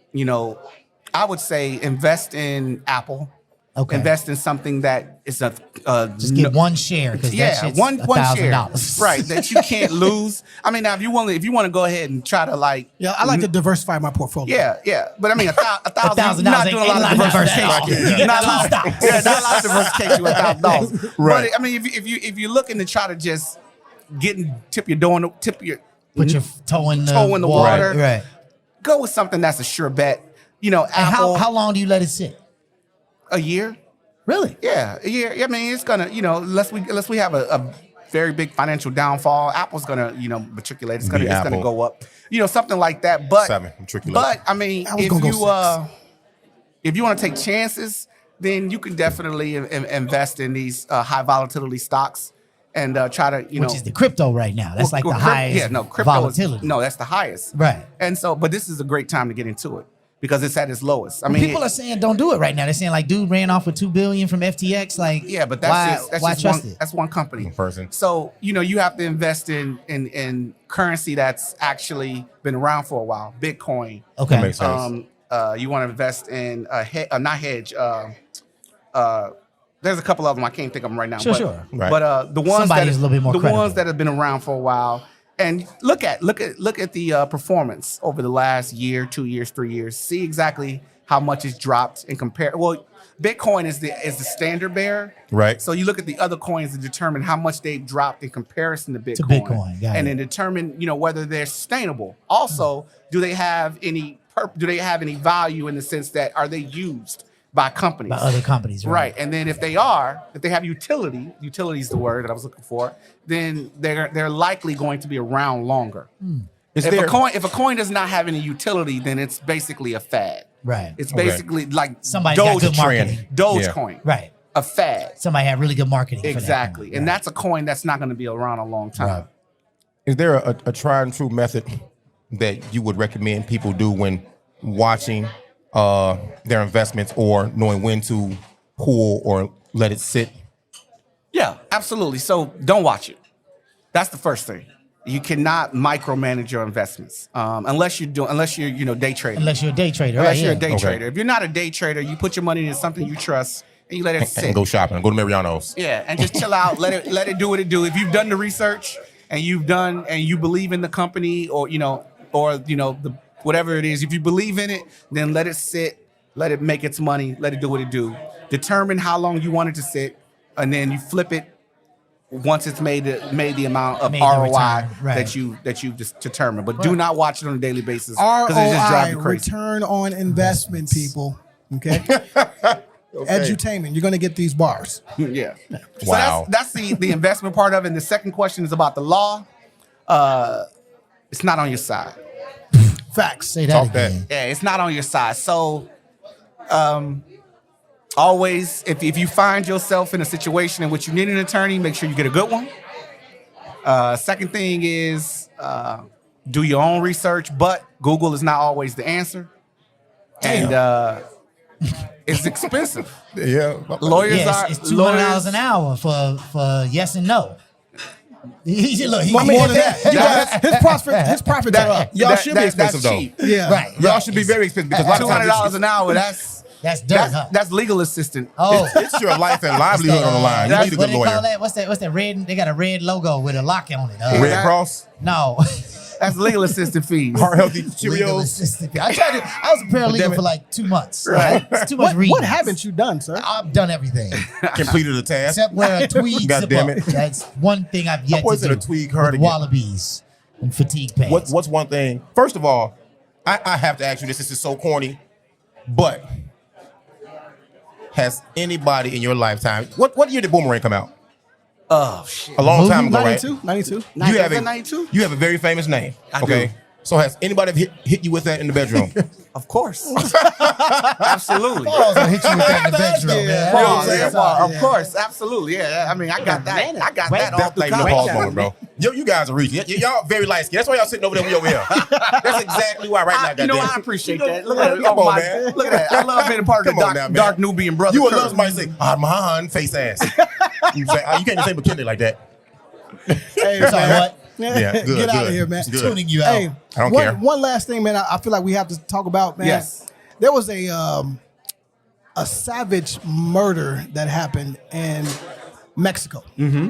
I would say invest in Apple. Okay. Invest in something that is just get one share. One share. Right, that you can't lose. Now if you want to go ahead and try to I like to diversify my portfolio. Yeah. But $1,000, not doing a lot of diversification. Not a lot of diversification with $1,000. Right. But if you're looking to try to just put your toe in the water. Right. Go with something that's a sure bet. Apple. How long do you let it sit? A year. Really? Yeah, a year. It's gonna, unless we have a very big financial downfall, Apple's gonna, matriculate. It's gonna go up. Something like that. But 7 matriculate. But if you want to take chances, then you can definitely invest in these high volatility stocks and try to, which is the crypto right now. That's the highest. Crypto volatility. That's the highest. Right. And so, but this is a great time to get into it. because it's at its lowest. I mean, people are saying don't do it right now. They're saying like, dude ran off with $2 billion from FTX. Like, yeah, but why that's trust one, it? that's one company. One person. So, you have to invest in currency that's actually been around for a while. Bitcoin. Okay. That makes sense. You want to invest in not hedge. There's a couple of them. I can't think of them right now. Sure. Right. But the ones Somebody that who's a little bit more the credible. ones that have been around for a while, and look at the performance over the last year, 2 years, 3 years. See exactly how much it's dropped and compare. Well, Bitcoin is the standard bearer, Right. So you look at the other coins to determine how much they've dropped in comparison to Bitcoin, Got and it. then determine whether they're sustainable. Also, do they have any value in the sense that are they used by companies, By other companies, right? And then if they have utility is the word that I was looking for, then they're likely going to be around longer. If a coin does not have any utility, then it's basically a fad. Right. It's basically like Somebody's got good trend. marketing. Dogecoin. Right. A fad. Somebody had really good marketing. Exactly. For that. And that's a coin that's not going to be around a long time. Right. Is there a tried and true method that you would recommend people do when watching their investments or knowing when to pull or let it sit? Yeah, absolutely. So don't watch it. That's the first thing. You cannot micromanage your investments unless you're day trading. Unless you're a day trader. Unless right, you're yeah. a day trader. If you're not a day trader, you put your money in something you trust and you let it sit. And go shopping. Go to Mariano's. Yeah, and just chill out. Let it do what it do. If you've done the research and you believe in the company or the whatever it is, if you believe in it, then let it sit. Let it make its money. Let it do what it do. Determine how long you want it to sit, and then you flip it once it's made the amount of Made the ROI return, right. that you've determined. But do not watch it on a daily basis because it just drives you ROI, crazy. return on investment, people. Okay. Edutainment. You're going to get these bars. Yeah. Wow. So that's the investment part of it. And the second question is about the law. It's not on your side. Facts. Say that Talk that. again. Yeah, it's not on your side. So always, if you find yourself in a situation in which you need an attorney, make sure you get a good one. Second thing is do your own research, but Google is not always the answer. And it's expensive. Yeah. Lawyers Yeah, are it's $200 an hour for yes and no. Look, he, More than that. His profits are up. Y'all should be expensive, that's though. cheap. Yeah. Right. Y'all should be very expensive because a lot of times $200 an hour. That's dirt, huh? That's legal assistant. Oh, it's your life and livelihood on the line. You need a what good they call lawyer. that? What's that red? They got a red logo with a lock on it. Red Cross, No. That's legal assistant fees. Heart Healthy Legal Cheerios. assistant. I was a paralegal for like 2 months. Right. It's too much reading. What haven't you done, sir? I've done everything Completed the task. except wear a tweed God zip damn up. it. That's one thing I've yet to wasn't do. a tweed with cardigan. wallabies and fatigue pants. What's one thing? First of all, I have to ask you this. This is so corny, but has anybody in your lifetime? What year did Boomerang come out? Oh shit. A long time ago, right? 92. You have a 92? you have a very famous name. I Okay. do. So has anybody hit you with that in the bedroom? Of course. Absolutely. I was gonna hit you with that in the bedroom, man. You know what I'm saying? Yeah. Of course, absolutely. Yeah, I mean, I got that. I got that all That's through like no college. pause moment, bro. You guys are reaching. Y'all very light skinned. That's why y'all sitting over there with your ear. That's exactly why right now. You know, goddamn. I appreciate that. Look at Come on, man. Look at that. I love being a part of Come on the now, man. dark Nubian brother. You would crew. love somebody to say, Armand, face ass. You say, you can't even say McKinley like that. Hey, Sorry, man. what? Yeah, good, Get out good. of here, man. It's good. Tuning you out. Hey, I don't care. one last thing, man. I feel like we have to talk about, man. Yes. There was a savage murder that happened in Mexico. Mm-hmm.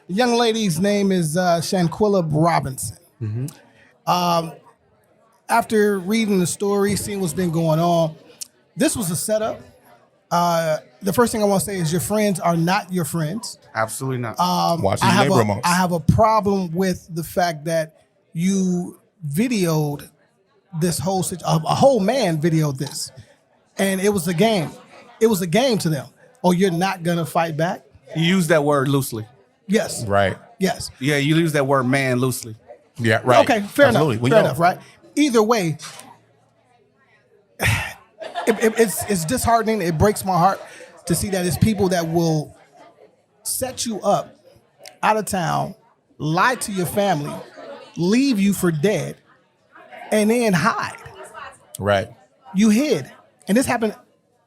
The young lady's name is Shanquella Robinson. Mm-hmm. After reading the story, seeing what's been going on, this was a setup. The first thing I want to say is your friends are not your friends. Absolutely not. Watch I your neighbor amongst. have a problem with the fact that you videoed this whole situation. A whole man videoed this, and it was a game. It was a game to them. Oh, you're not gonna fight back? You use that word loosely. Yes. Right. Yes. Yeah, you use that word man loosely. Yeah, right. Okay. Fair Absolutely. enough. We Fair know. enough. Right. Either way, it's disheartening. It breaks my heart to see that it's people that will set you up out of town, lie to your family, leave you for dead, and then hide. Right. you hid. And this happened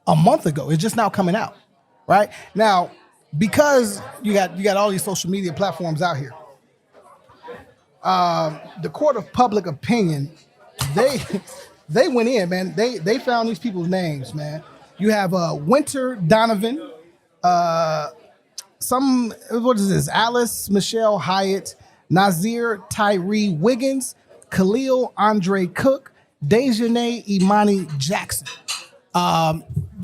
a month ago. It's just now coming out, right? Now, because you got all these social media platforms out here, the court of public opinion, they went in, man. They found these people's names, man. You have Winter Donovan, what is this? Alice Michelle Hyatt, Nazir Tyree Wiggins, Khalil Andre Cook, Dejanay Imani Jackson.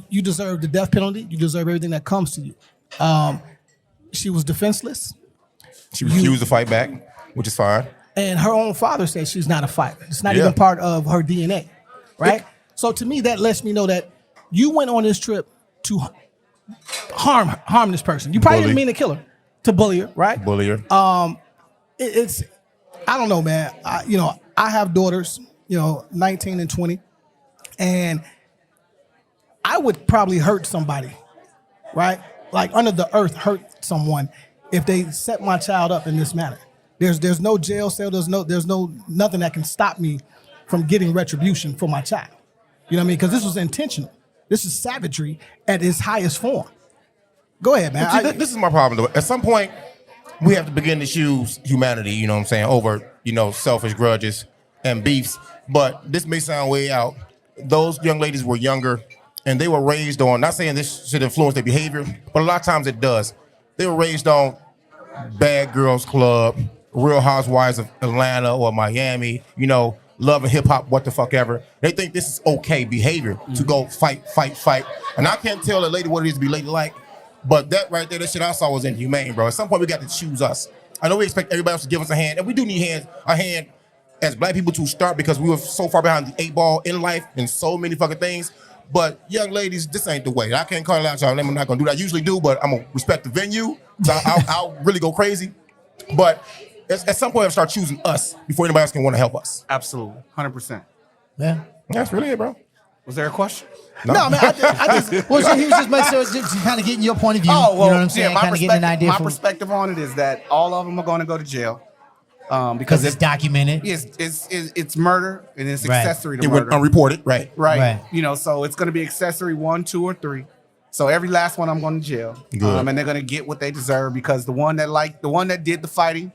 You deserve the death penalty. You deserve everything that comes to you. She was defenseless. She refused to fight back, which is fine. And her own father said she's not a fighter. It's not even part of her DNA, right? So to me, that lets me know that you went on this trip to harm this person. You probably didn't mean to kill her, to bully her, right? Bully her. It's I don't know, man. I have daughters, 19 and 20, and I would probably hurt somebody, right? Like under the earth, hurt someone if they set my child up in this manner. There's no jail cell. There's no nothing that can stop me from getting retribution for my child. You know what I mean? Because this was intentional. This is savagery at its highest form. Go ahead, man. This is my problem, though. At some point, we have to begin to choose humanity, you know what I'm saying, over, selfish grudges and beefs. But this may sound way out. Those young ladies were younger, and they were raised on, not saying this should influence their behavior, but a lot of times it does. They were raised on Bad Girls Club, Real Housewives of Atlanta or Miami, love and hip hop, what the fuck ever. They think this is okay behavior to go fight. And I can't tell a lady what it is to be ladylike, but that right there, that shit I saw was inhumane, bro. At some point, we got to choose us. I know we expect everybody else to give us a hand, and we do need a hand as black people to start because we were so far behind the 8 ball in life and so many fucking things. But young ladies, this ain't the way. I can't call out y'all name. I'm not gonna do that. I usually do, but I'm gonna respect the venue. So I'll really go crazy. But at some point, I'll start choosing us before anybody else can want to help us. Absolutely, 100%. Yeah, that's really it, bro. Was there a question? No, man. I just he was just kind of getting your point of view. Oh, well, you know what I'm saying? Kind of getting an idea. My perspective on it is that all of them are going to go to jail. Because it's documented. It's murder and it's accessory to murder. It went unreported, right. So it's going to be accessory 1, 2, or 3. So every last one I'm going to jail. And they're going to get what they deserve because the one that did the fighting,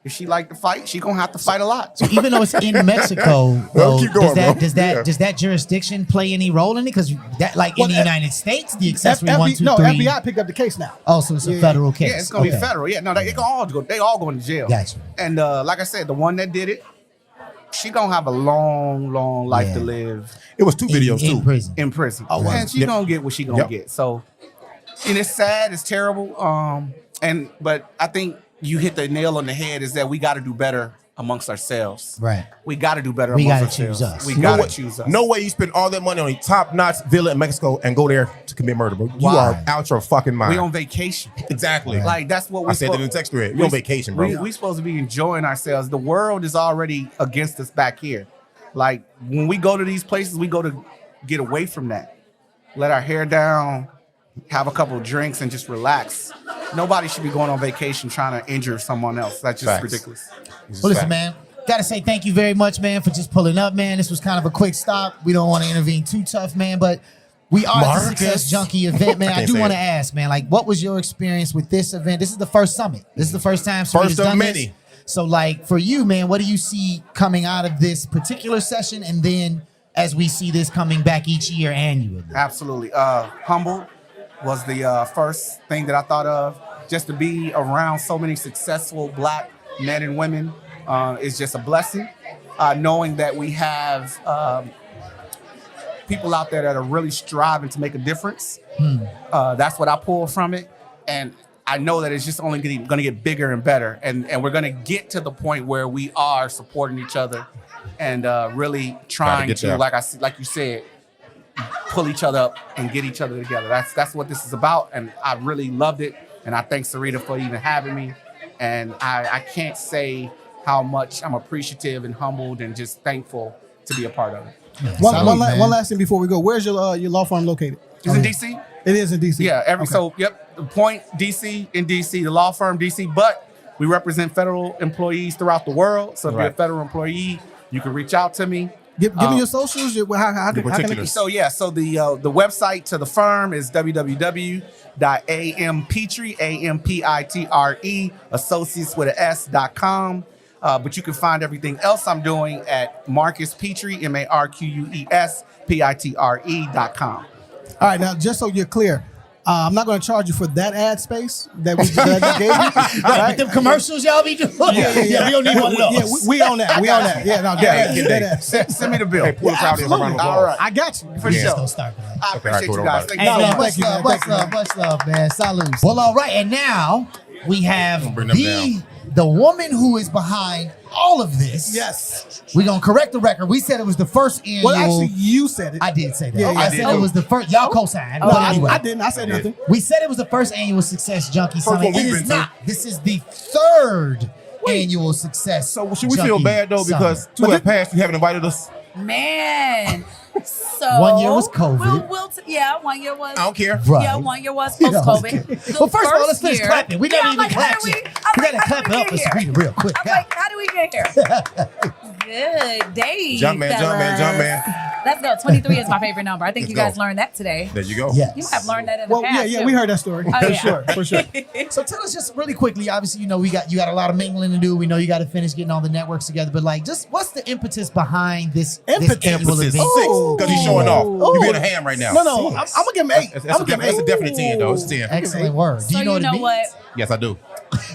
if she liked to fight, she gonna have to fight a lot. So even though it's in Mexico, though, keep going, does that jurisdiction play any role in it? Because that, like in the United States, the accessory 1, 2, 3. No, FBI picked up the case now. Oh, so it's a federal case. Yeah, it's gonna be federal. Yeah, no, they all going to jail. Gotcha. And like I said, the one that did it, she gonna have a long life to live. It was 2 videos too. In prison. Oh, wow. And she gonna get what she gonna get. So, and it's sad, it's terrible. But I think you hit the nail on the head is that we got to do better amongst ourselves. Right. We got to do better amongst ourselves. We got to choose us. No way you spend all that money on a top-notch villa in Mexico and go there to commit murder, bro. You are out your fucking mind. We on vacation. Exactly. Right. Like, that's what I said that in the text thread. We on vacation, bro. We supposed to be enjoying ourselves. The world is already against us back here. Like, when we go to these places, we go to get away from that. Let our hair down, have a couple of drinks, and just relax. Nobody should be going on vacation trying to injure someone else. That's just ridiculous. Well, listen, man. Gotta say thank you very much, man, for just pulling up, man. This was kind of a quick stop. We don't want to intervene too tough, man, but we are at the Success Junkie event, man. I do want to ask, man, like, what was your experience with this event? This is the first summit. This is the first time Serita's done this. So, like, for you, man, what do you see coming out of this particular session, and then as we see this coming back each year annually? Absolutely. Humbled was the first thing that I thought of. Just to be around so many successful black men and women is just a blessing. Knowing that we have people out there that are really striving to make a difference. That's what I pull from it. And I know that it's just only going to get bigger and better. And we're going to get to the point where we are supporting each other and really trying to, like you said, pull each other up and get each other together. That's what this is about. And I really loved it. And I thank Serita for even having me. And I can't say how much I'm appreciative and humbled and just thankful to be a part of it. One last thing before we go. Where's your law firm located? It's in D.C. It is in D.C. Yeah. So, the point D.C. in D.C., the law firm D.C., but we represent federal employees throughout the world. So if you're a federal employee, you can reach out to me. Give me your socials. How can I So the website to the firm is www.ampitre, associates with an S.com. But you can find everything else I'm doing at Marques Pitre, MarquesPitre.com. All right, now just so you're clear, I'm not going to charge you for that ad space that we gave you. Right? Them commercials y'all be doing. Yeah, we don't need one of those. Yeah, we own that. We own that. Yeah, no, get that. Send me the bill. Hey, pull the crowd in around the All right. I got you. For Let's sure. go start with that. I appreciate you guys. Thank Hey, you so man, much. Thank you, man. much love, man. Salute. Well, all right, and now we have Bring them down. the woman who is behind all of this. Yes. We're gonna correct the record. We said it was the first annual. Well, actually, you said it. I did say that. Yeah, I yeah, said yeah. it was the first. Y'all co-signed. No, But anyway, I didn't. I said nothing. we said it was the first annual Success Junkie Summit. one we've It is been to. not. This is the third annual Success. So should we feel Junkie bad though because Summit. two have passed, you haven't invited us? Man. So 1 year was COVID. Yeah, 1 year was. I don't care. Right. Yeah, 1 year was post-COVID. The Well, first of all, let's first finish year- clapping. We never Yeah, I'm even like, how clapped do yet. we- We I'm gotta like, clap how it do up we with get Serita real quick. I'm like, how do we get here? Good day, Jump man, fellas. Let's go. 23 is my favorite number. I think Let's you guys go. learned that today. There you go. Yes. You have learned that in the Well, past. yeah, too. we heard that story. Oh, For yeah. sure, for sure. So tell us just really quickly. Obviously, you know you got a lot of mingling to do. We know you got to finish getting all the networks together. But like, just what's the impetus behind this annual Emphasis event? 6 because you're showing off. Ooh. You being a ham right now. No, I'm gonna give him 8. That's a definite 10 though. It's 10. Excellent word. Do So you know what it means? what? Yes, I do.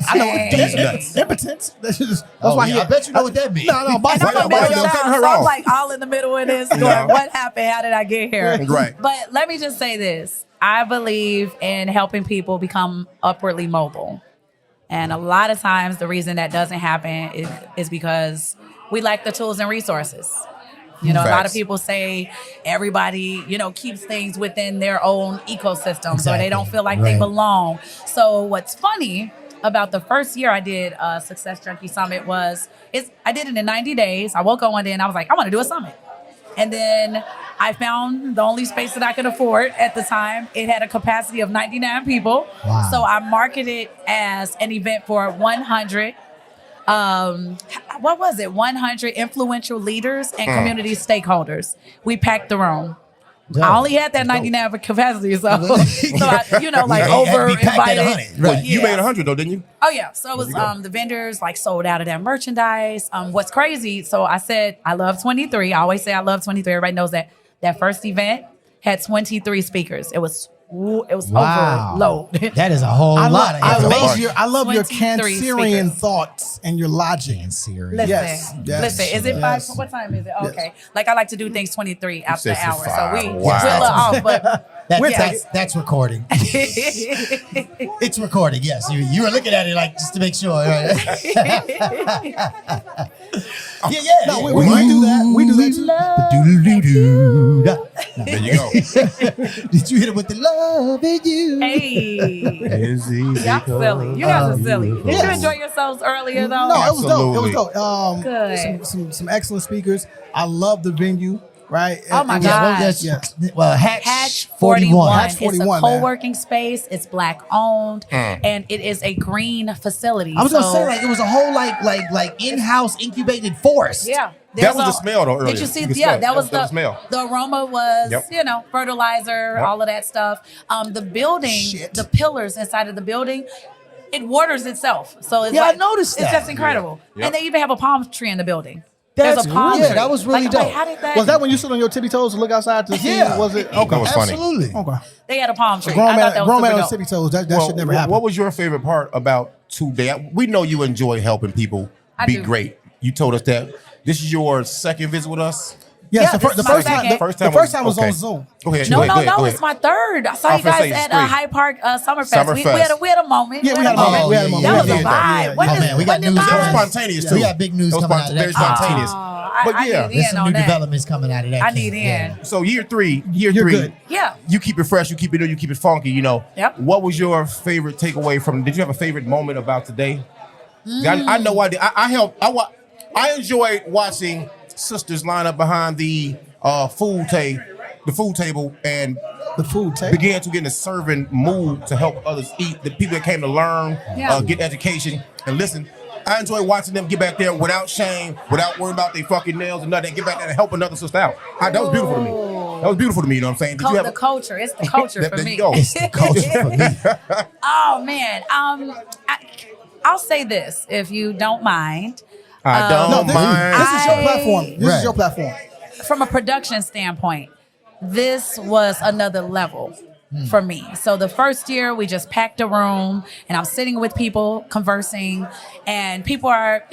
I know Dang. impotence. That's Oh, why yeah, I bet you know what that means. No, boss. And I'm a Why middle y'all child, cutting her so I'm off? like all in the middle of this. Going, Yeah. what happened? How did I get here? Right. But let me just say this. I believe in helping people become upwardly mobile. And a lot of times the reason that doesn't happen is because we lack the tools and resources. You know, a lot of Facts. people say everybody, keeps things within their own ecosystem, so Exactly. they don't feel like they Right. belong. So what's funny about the first year I did Success Junkie Summit I did it in 90 days. I woke up one day and I was like, I want to do a summit. And then I found the only space that I could afford at the time. It had a capacity of 99 people. Wow. So I marketed it as an event for 100 100 influential leaders and community stakeholders. We packed the room. I only had that 99 capacity, so I, over invited. Well, you Yeah. made 100 though, didn't you? Oh yeah, so it was the vendors sold out of that merchandise. What's crazy? So I said I love 23. I always say I love 23. Everybody knows that. That first event had 23 speakers. It was Wow. overload. That is a whole lot of information. I love your 23 Cancerian speakers. thoughts and your logic. Serious. Listen, Yes. listen. Is it Yes. 5? What time is it? Okay. Like I like to do things 23 after says the hour, it's so we 5. we're Wow. a little off, but. That's recording. It's recording. Yes, you were looking at it like just to make sure. Right? yeah. No, we do that. We do that too. There you go. Did you hit it with the love in you? Hey, y'all silly. You guys are silly. Did you enjoy yourselves earlier though? No, it was dope. It Absolutely. was dope. Good. Some excellent speakers. I love the venue. Right. Oh my It was- God. Well, Hatch Hatch 41. 41. Hatch 41, It's a man. co-working space. It's Black owned, and it is a green facility. I was gonna So- say it was a whole like in-house incubated forest. Yeah. That There's was the smell, though, earlier. Did you see? You could Yeah, smell it. that was That was the the smell. The aroma was, Yep. fertilizer, Yep. all of that stuff. The building, Shit. the pillars inside of the building, it waters itself. So it's I noticed It's that. just incredible. Yeah. And they even have a palm tree in the building. That's There's a palm yeah, tree. that was really like, dope. how did that? Was that when you stood on your tippy toes to look outside to see? Yeah. Was it? That Okay. was funny. Absolutely. Okay. They had a palm tree. Grown I thought that was man super on dope. tippy toes. That should never happen. What was your favorite part about today? We know you enjoy helping people I be do. great. You told us that this is your second visit with us. Yes, Yeah, the this first is my time. second. The first time was okay. on Zoom. Go ahead. No, go ahead, go ahead. it's my third. I saw I you was gonna guys say it's at three. Hyde Park Summerfest. We Summerfest. had a moment. Yeah, we had a moment. Oh, We had a yeah, moment. That was Yeah, a yeah, vibe. yeah. When Oh is- man, we got when did news. mine- That was coming. spontaneous Yeah, too. we got big news That was coming out of that. Very spontaneous. I But yeah, need There's in some on new that. developments coming out of that. I need in. Yeah. So year three, You're good. Yeah. you keep it fresh, you keep it new, you keep it funky. Yep. What was your favorite takeaway from? Did you have a favorite moment about today? I know I did. I enjoyed watching sisters line up behind the food table, and The food tape. began to get in a serving mood to help others eat. The people that came to learn, Yeah. get education, and listen. I enjoy watching them get back there without shame, without worrying about their fucking nails and nothing. Get back there and help another sister out. That was beautiful to me. That was beautiful to me. You know what I'm saying? The culture. It's the culture for there me. You go. It's the culture for me. Oh man. I'll say this, if you don't mind. I don't mind. This is your platform. This is your platform. From a production standpoint, this was another level for me. So the first year we just packed a room and I'm sitting with people conversing and people are,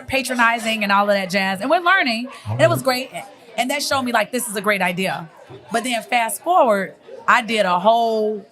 patronizing and all of that jazz. And we're learning. And it was great. And that showed me like, this is a great idea. But then fast forward, I did a whole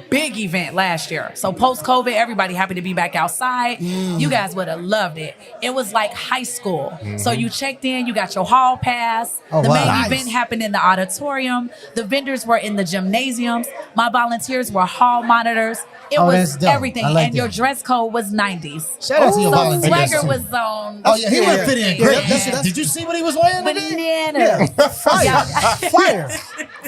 big event last year. So post-COVID, everybody happy to be back outside. You guys would have loved it. It was like high school. So you checked in, you got your hall pass. The main event happened in the auditorium. The vendors were in the gymnasiums. My volunteers were hall monitors. It was everything. And your dress code was 90s. Shout out to your volunteers. Swagger was on. Oh, yeah, he would fit in great. Did you see what he was wearing today?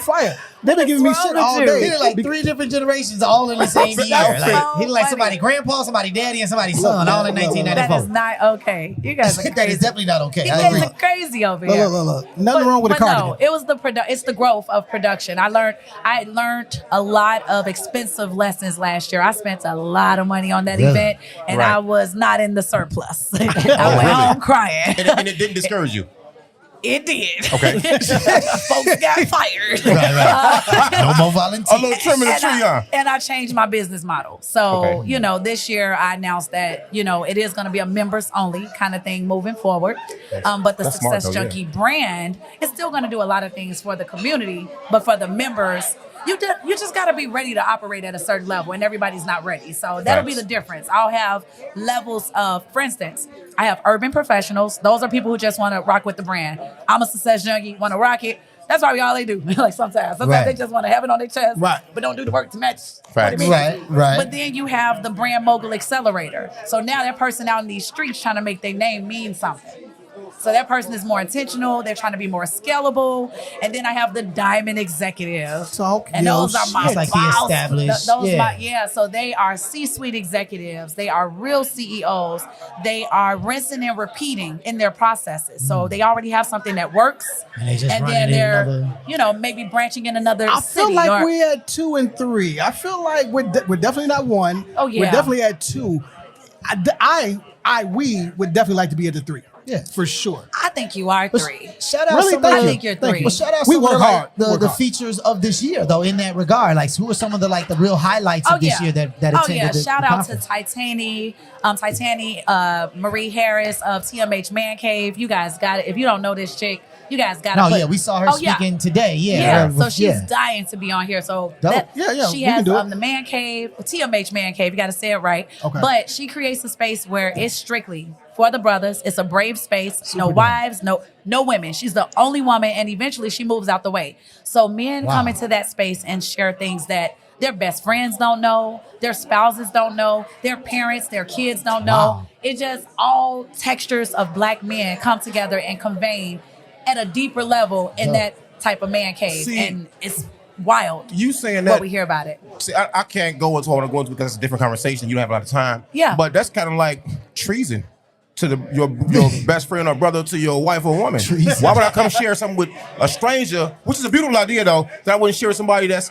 Fire. They've been giving me shit all day. He did like 3 different generations all in the same year. Like, he like somebody grandpa, somebody daddy, and somebody's son all in 1994. That is not okay. You guys are crazy. That is definitely not okay. You guys are crazy over here. Look. Nothing wrong with the cardigan. No, it was it's the growth of production. I learned a lot of expensive lessons last year. I spent a lot of money on that event, and I was not in the surplus. I went home crying. And it didn't discourage you? It did. Okay. Folks got fired. Right. No more volunteers. A little trim in the tree, huh? And I changed my business model. So, this year I announced that, it is going to be a members only kind of thing moving forward. But the Success Junkie brand is still going to do a lot of things for the community, but for the members, you just got to be ready to operate at a certain level, and everybody's not ready. So that'll be the difference. I'll have levels of, for instance, I have urban professionals. Those are people who just want to rock with the brand. I'm a Success Junkie, want to rock it. That's probably all they do. Like sometimes they just want to have it on their chest, but don't do the work to match. Right. But then you have the Brand Mogul Accelerator. So now that person out in these streets trying to make their name mean something. So that person is more intentional. They're trying to be more scalable. And then I have the Diamond Executive. And those are my like the established. So they are C-suite executives. They are real CEOs. They are rinsing and repeating in their processes. So they already have something that works. And then they're, maybe branching in another city. I feel like we're at 2 and 3. I feel like we're definitely not 1. Oh, yeah. We're definitely at 2. We would definitely like to be at the 3. Yeah, for sure. I think you are 3. Shout out I think you're 3. Well, shout out we work hard. The features of this year, though, in that regard. Like, who are some of the real highlights of this year that attended shout out to Titani, Marie Harris of TMH Man Cave. You guys got it. If you don't know this chick, you guys got to we saw her speaking today. So she's dying to be on here. So she has the Man Cave, TMH Man Cave. You got to say it right. Okay. But she creates a space where it's strictly for the brothers. It's a brave space. No wives, no women. She's the only woman, and eventually she moves out the way. So men come into that space and share things that their best friends don't know, their spouses don't know, their parents, their kids don't know. It just all textures of Black men come together and convene at a deeper level in that type of man cave. And it's wild. You saying that? What we hear about it. See, I can't go into what I want to go into because it's a different conversation. You don't have a lot of time. Yeah. But that's kind of like treason to your best friend or brother to your wife or woman. Treason. Why would I come share something with a stranger, which is a beautiful idea though, that I wouldn't share with somebody that's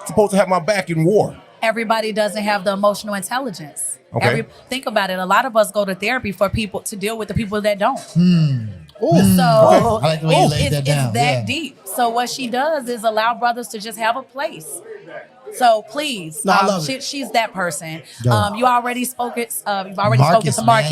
supposed to have my back in war? Everybody doesn't have the emotional intelligence. Okay. Think about it. A lot of us go to therapy for people to deal with the people that don't. I like the way you laid that down. It's that deep. So what she does is allow brothers to just have a place. So please, she's that person. You already spoke it. You've already spoken to Marques.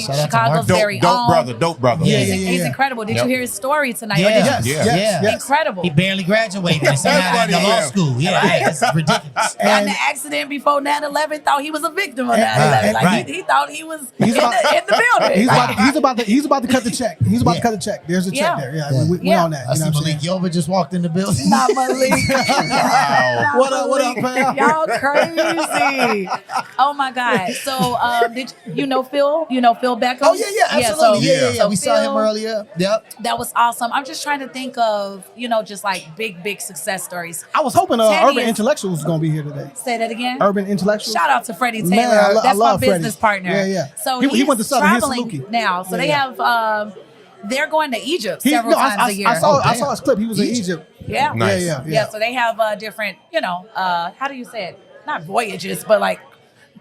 Chicago's very own. Dope brother. He's incredible. Did you hear his story tonight? Yeah. Incredible. He barely graduated and somehow in the law school. It's ridiculous. Got in an accident before 9/11. Thought he was a victim of 9/11. He thought he was in the building. He's about to cut the check. He's about to cut a check. There's a check there. Yeah, we on that. I see Malik Yoba just walked in the building. Not Malik. Wow. What up, pal? Y'all crazy. Oh my God. So did you know Phil? You know Phil Beckham? Oh yeah, absolutely. So We saw him earlier. Yep. That was awesome. I'm just trying to think of, just like big success stories. I was hoping Teddy Urban Intellectuals was going to be here today. Say that again. Urban Intellectuals. Shout out to Freddie Taylor. Man, I That's my love business Freddie. partner. Yeah. So he went to Southern. He's traveling Saluki. now. So they have they're going to Egypt He- several no, times a year. I saw his clip. He was in Egypt. Yeah. Nice. Yeah. So they have different, how do you say it? Not voyages, but like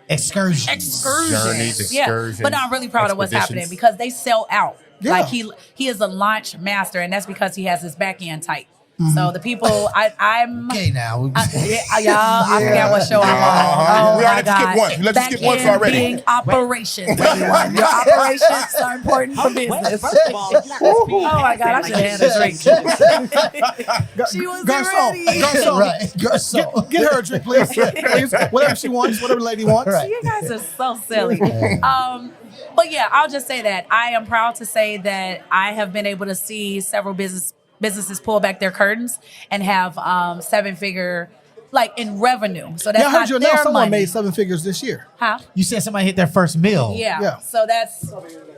Excursions. Journeys, Yeah. excursions, But I'm really proud of what's happening expeditions. because they sell out. Yeah. Like he is a launch master, and that's because he has his back end tight. So the people, I'm Okay, now. y'all, I forgot what show I'm on. Oh We my already God. skipped one. You let us skip Back once end already. being operations, everyone. Your operations are important for business. Oh my God, I should have had a drink. She was ready. Garçon. Right. Garçon. Get her a drink, please. Please. Whatever she wants, whatever the lady wants. Right. You guys are so silly. But yeah, I'll just say that I am proud to say that I have been able to see several businesses pull back their curtains and have 7-figure, like in revenue. So that's Yeah, I heard not you their announced someone money. made 7 figures this year. Huh? You said somebody hit their first meal. Yeah. So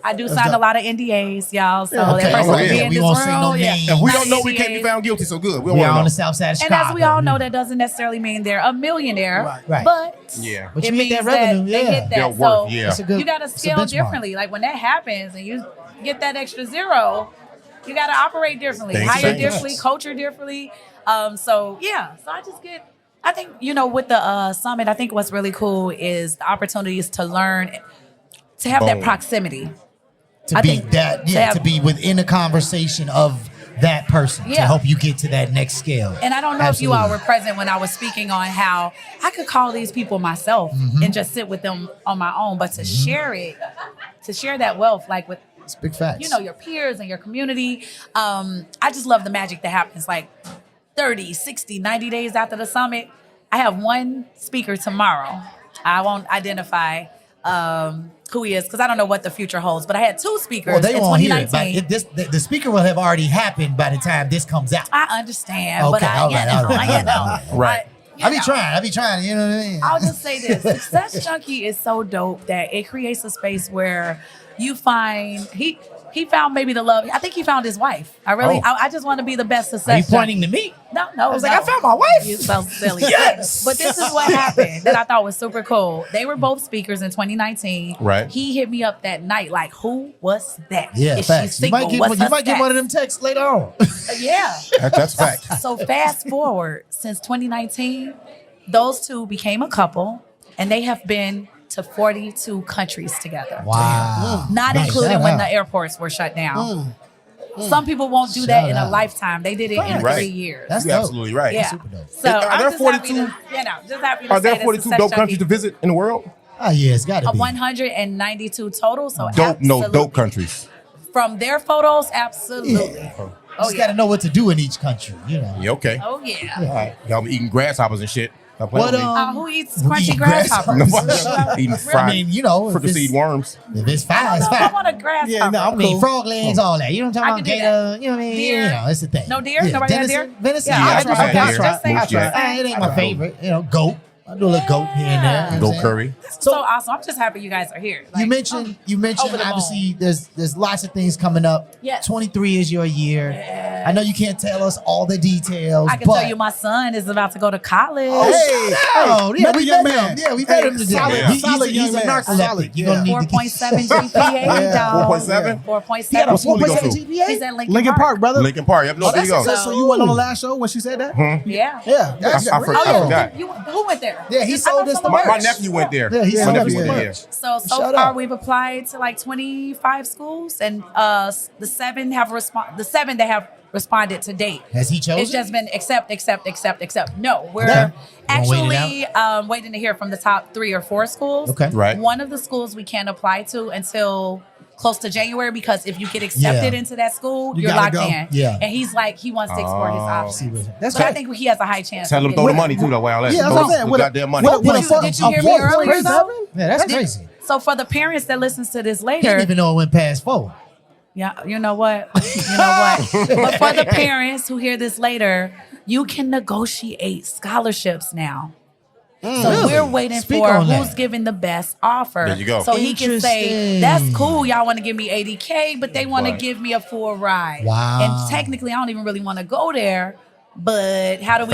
I do sign dope. a lot of NDAs, y'all. So Okay. that person Oh, will be yeah. in We this won't room. say no names. And we Not don't know we can't be NDAs. found guilty, so good. We We don't are want on to the know. south side of And Chicago. as we all know, that doesn't necessarily mean they're a millionaire. Right. But Yeah. But it you means get that revenue, they yeah. get Their that. worth, So yeah. That's a good- you got to it's a scale benchmark. differently. Like when that happens and you get that extra zero, you got to operate differently, Thanks, hire thanks. differently, culture differently. So I just I think, with the summit, I think what's really cool is the opportunities to learn, to have that Boom. proximity. To I be think that, to have- to be within a conversation of that person to Yeah. help you get to that next scale. And I don't know if you all Absolutely. were present when I was speaking on how I could call these people myself and just sit with them on my own, but to share it, to share that wealth, like with It's big facts. your peers and your community. I just love the magic that happens like 30, 60, 90 days after the summit. I have one speaker tomorrow. I won't identify who he is because I don't know what the future holds, but I had 2 speakers Well, they in won't hear it, 2019. but the speaker will have already happened by the time this comes out. I understand, but Okay, all right, all right. Right. I be trying, you know what I mean? I'll just say this. Success Junkie is so dope that it creates a space where you find he found maybe the love. I think he found his wife. I just want to be the best success Are you junkie. pointing to me? No. I was like, I found my wife. You so silly. Yes. But this is what happened that I thought was super cool. They were both speakers in 2019. Right. He hit me up that night like, who was that? Yeah, Is facts. she You might single? get, What's her one of stats? them texts later on. Yeah. That's fact. So fast forward, since 2019, those two became a couple, and they have been to 42 countries together. Wow. Not Nice. including Shout when out. the airports were shut down. Some people won't do that Shout in a out. lifetime. They did it in Right. 3 years. That's You're dope. absolutely right. yeah. super dope. So Are I'm there just happy 42 just happy to Are say there that 42 Success dope Junkie- countries to visit in the world? Oh yeah, it's gotta be. 192 total. So Dope, no absolutely. dope countries. From their photos, absolutely. Yeah. Oh Just yeah. gotta know what to do in each country, you know. Yeah, okay. Oh yeah. All right. Y'all be eating grasshoppers and shit. Stop playing What with me. Who eats We crunchy eat grasshoppers? grasshoppers. Eating I fried mean, you know, if fricaseed it's, worms. if it's fine, it's I fine. want a grasshopper. Yeah, no, I mean, frog legs, all that. You know what I'm I talking can about? do Gator, you know what I mean? Deer. You know, it's the thing. No deer? Nobody had deer? Venison? Yeah, I I'll tried try. deer. I'll try. Moose jack. It ain't my favorite. You know, goat. I do a little goat here and there. You know Go what I'm saying? curry. So awesome. I'm just happy you guys are here. Like, You mentioned over the obviously there's lots of things coming up. Yes. 23 is your year. I know you can't tell us all the details. I can but tell you my son is about to go to college. Oh, yeah, Met we the young met man. him. Yeah, we met him today. solid- Yeah. solid He's young a man. narcoleptic. Solid, You're gonna yeah. need to 4.7 GPA, dog. 4.7? 4.7. He got a What school he go 4.7 to? GPA. He's at Lincoln, Lincoln Park, brother. Lincoln Park. Yep, no, there you go. So you went on the last show when she said that? Yeah. Yeah. That's I great. forgot. Who went there? Yeah, he I sold thought us the someone- My nephew went there. Yeah, he My sold nephew us went the there. merch. So Shout far out. we've applied to like 25 schools, and the 7 that have responded to date. Has he chosen? It's just been accept. No, we're Okay. actually waiting to hear from the top 3 or 4 schools. Okay. Right. One of the schools we can't apply to until close to January because if you get accepted Yeah. into that school, You you're gotta locked go. in. Yeah. And he's like, he wants to explore his options. That's But I right. think he has a high chance. Tell of them to throw the getting- money too, though. While Yeah, that's what I'm saying. With goddamn money. Did you hear me earlier, though? Yeah, that's crazy. So for the parents that listens to this He later, didn't even know it went past 4. Yeah, you know what? You know what? But for the parents who hear this later, you can negotiate scholarships now. So we're waiting for who's giving the best offer. There you go. So he can say, that's cool. Y'all want to give me $80K, but they want to give me a full ride. Wow. And technically, I don't even really want to go there. But how do we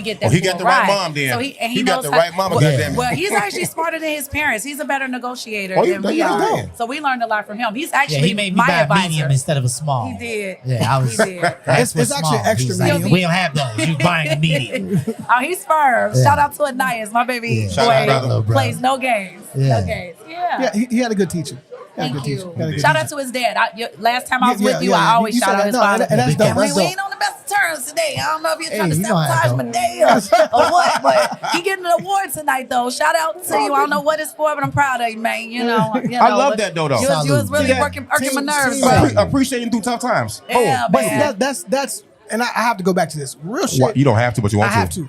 get that? He got the right mom then. So he got knows the right mama. Goddamn. Well, he's actually smarter than his parents. He's a better negotiator Oh, than we there you are. go. So we learned a lot from him. He's actually he made me my buy a advisor. medium instead of a small. He did. Yeah, I was. He did. It's actually extra He's like, medium. we don't have those. You buying a medium. Oh, he's firm. Shout out to Anais, my baby Shout out, boy. brother. Plays no games. Yeah. No games. Yeah. Yeah, he had a good teacher. Thank you. Shout out to his dad. Last time I was with you, I you always shout said out his that. father. And that's dope. we That's dope. ain't on the best of terms today. I don't know if you're trying to you gonna have sabotage to. my day or what, but he getting an award tonight, though. Shout out to you. I don't know what it's for, but I'm proud of you, man. You know, I love that, though. You was really irking my nerves, bro. Appreciating through tough times. Yeah, But man. that's and I have to go back to this real shit. What? You don't have to, but you want I have to.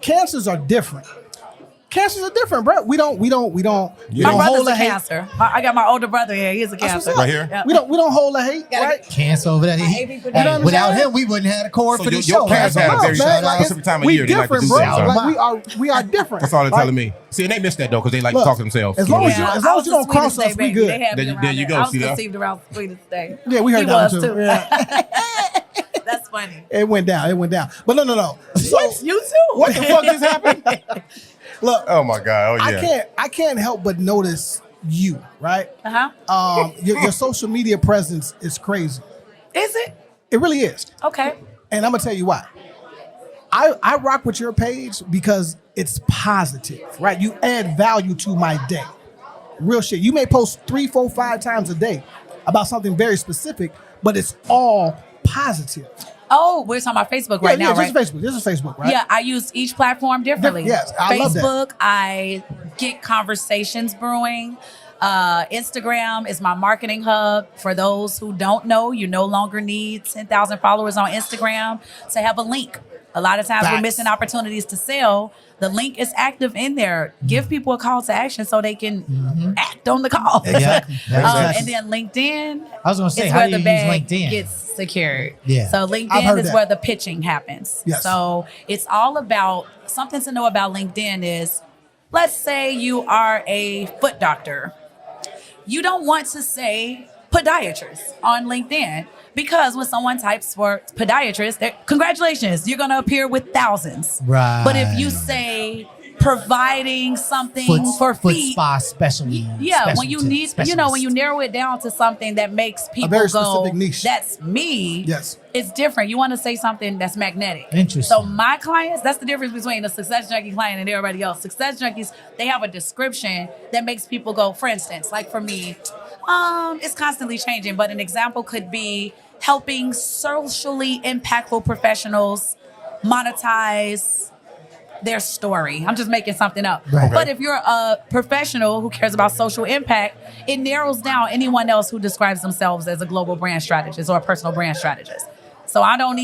Cancers are different. Cancers are different, bro. We don't My hold brother's a a hate. cancer. I got my older brother here. He's a cancer. Right here? Yeah. We don't hold a hate, right? Cancer over there. Without him, we wouldn't have had a cord So for the your show. parents had a No, very man, like, specific time of we year. They like to different, do bro. something. Like we are different. That's all they're right? telling me. See, and they miss that, though, because they like Look, to talk to themselves. as long as you- Yeah, as I long was as you the don't cross sweetest us, day, we baby. good. They had me There around you there. go, I was see that? conceived around the sweetest day. Yeah, we heard He that one was too. Yeah. That's funny. It went down. But no. So You too. What the fuck just happened? look, Oh, my God. Oh, yeah. I can't help but notice you, right? Uh-huh. Your social media presence is crazy. Is it? It really is. Okay. And I'm gonna tell you why. I rock with your page because it's positive, right? You add value to my day. Real shit. You may post 3, 4, 5 times a day about something very specific, but it's all positive. Oh, we're talking about Facebook right now, right? This is Facebook, right? Yeah, I use each platform differently. Yes, I love that. Facebook, I get conversations brewing. Instagram is my marketing hub. For those who don't know, you no longer need 10,000 followers on Instagram to have a link. A lot of times we're Facts. missing opportunities to sell. The link is active in there. Give people a call to action so they can act on the call. Exactly. And then LinkedIn I was gonna say, is how where do the you bag use LinkedIn? gets secured. Yeah. So I've LinkedIn heard is that. where the pitching happens. Yes. So it's all about something to know about LinkedIn is, let's say you are a foot doctor. You don't want to say podiatrist on LinkedIn because when someone types for podiatrist, congratulations, you're going to appear with thousands. Right. But if you say providing something for foot feet, spa specialty. yeah, when you need, specialist. when you narrow it down to something that makes people very go, specific niche. that's me. Yes. It's different. You want to say something that's magnetic. Interesting. So my clients, that's the difference between a Success Junkie client and everybody else. Success Junkies, they have a description that makes people go, for instance, like for me, it's constantly changing, but an example could be helping socially impactful professionals monetize their story. I'm just making something up. Right. But if you're a professional who cares about social impact, it narrows down anyone else who describes themselves as a global brand strategist or a personal brand strategist. So I'm not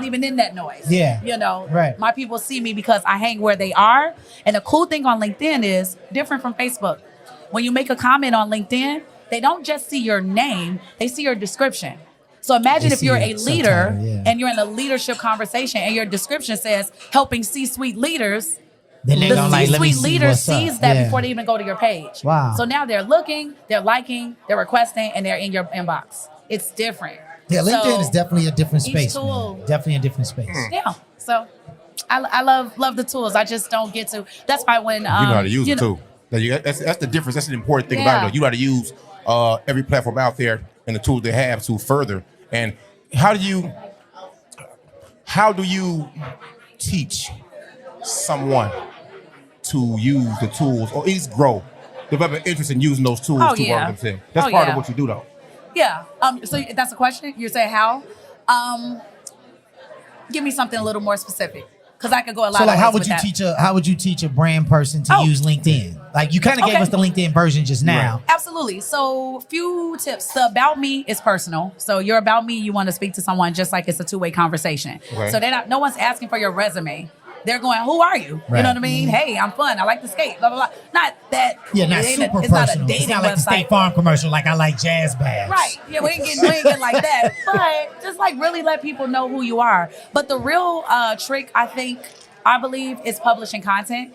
even in that noise. Yeah. You know, Right. My people see me because I hang where they are. And the cool thing on LinkedIn is different from Facebook. When you make a comment on LinkedIn, they don't just see your name, they see your description. So imagine They if you're see a your leader subtitle, yeah. and you're in a leadership conversation and your description says helping C-suite leaders. Then they The gonna like, let me C-suite see leader what's up. sees that Yeah. before they even go to your page. Wow. So now they're looking, they're liking, they're requesting, and they're in your inbox. It's different. Yeah, LinkedIn So, is definitely a different each space. tool- Man. Definitely a different space. Yeah. So I love the tools. I just don't get to. That's why when You know how to use you it, know- too. That's the difference. That's the important thing Yeah. about it. You got to use every platform out there and the tools they have to further. And how do you teach someone to use the tools or at least grow, develop an interest in using those tools Oh, to yeah. work themselves? That's Oh, part yeah. of what you do, though. Yeah. So that's a question. You're saying how? Give me something a little more specific, because I could go a lot. So like, of how ways would with you that. how would you teach a brand person to Oh. use LinkedIn? Like you kind of gave Okay. us the LinkedIn version just now. Absolutely. So few tips. The about me is personal. So you're about me, you want to speak to someone just like it's a two-way conversation. Okay. So no one's asking for your resume. they're going, who are you? Right. You know what I mean? Hey, I'm fun. I like to skate. Blah, blah, blah. Not that. Yeah, not it ain't super it's not a personal. dating It's not like the website. State Farm commercial, like I like jazz bags. Right. Yeah, we ain't getting like that. But just like really let people know who you are. But the real trick, I believe, is publishing content.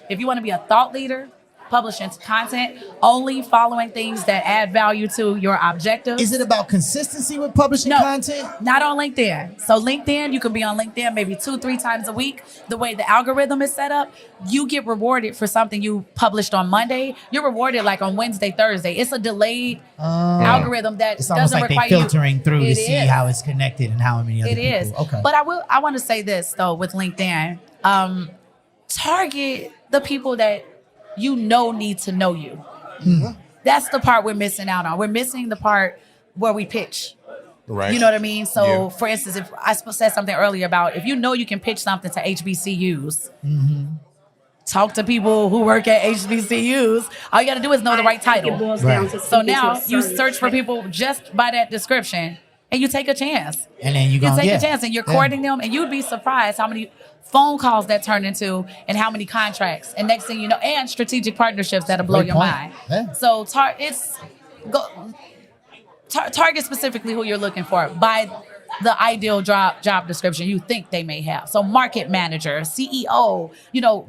If you want to be a thought leader, publishing content, only following things that add value to your objectives. Is it about consistency with publishing content? Not on LinkedIn. So LinkedIn, you can be on LinkedIn maybe 2-3 times a week. The way the algorithm is set up, you get rewarded for something you published on Monday. You're rewarded like on Wednesday, Thursday. It's a delayed algorithm that It's almost doesn't like require they're filtering through to It see is. how it's connected and how many other It people. is. Okay. But I want to say this though with LinkedIn. Target the people that you know need to know you. That's the part we're missing out on. We're missing the part where we pitch. Right. You know what I mean? So, for instance, if I said something earlier about if you know you can pitch something to HBCUs, talk to people who work at HBCUs. All you got to do is know the right title. So now you search for people just by that description, and you take a chance. And then you take a chance, and you're courting them, and you'd be surprised how many phone calls that turn into, and how many contracts, and next thing you know, and strategic partnerships that'll blow your mind. Yeah. So target specifically who you're looking for by the ideal job description you think they may have. So market manager, CEO,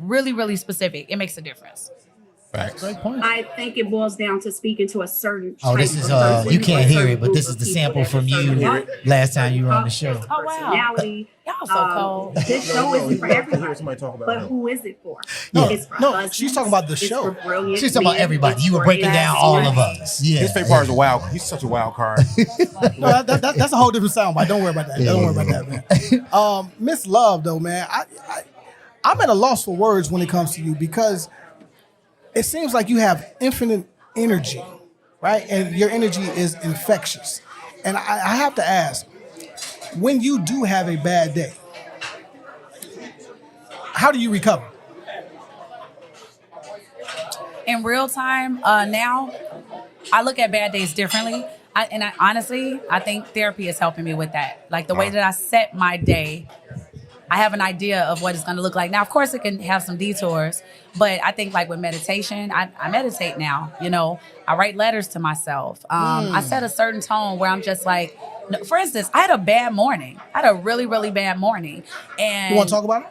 really, really specific. It makes a difference. Facts. Great point. I think it boils down to speaking to a certain Oh, this type is of person you or can't a hear certain it, but this is group the of people sample that from deserve you it. last time you were on the show. Oh, wow. Personality. Y'all so cold. This show isn't for everybody. Somebody talk about But him. who is it for? Yeah. It's for No, husbands, she's talking about the it's show. for brilliant She's talking about men, everybody. it's You were for breaking down all of investors. us. Yeah. His favorite part is a wild. He's such a wild card. No, that's a whole different soundbite. Don't worry about that. Don't worry about that, man. Miss Love, though, man, I'm at a loss for words when it comes to you because it seems like you have infinite energy, right? And your energy is infectious. And I have to ask, when you do have a bad day, how do you recover? In real time, now, I look at bad days differently. Honestly, I think therapy is helping me with that. Like the way that I set my day, I have an idea of what it's going to look like. Now, of course, it can have some detours, but I think like with meditation, I meditate now. I write letters to myself. I set a certain tone where I'm just like, for instance, I had a bad morning. I had a really, really bad morning. And You want to talk about it?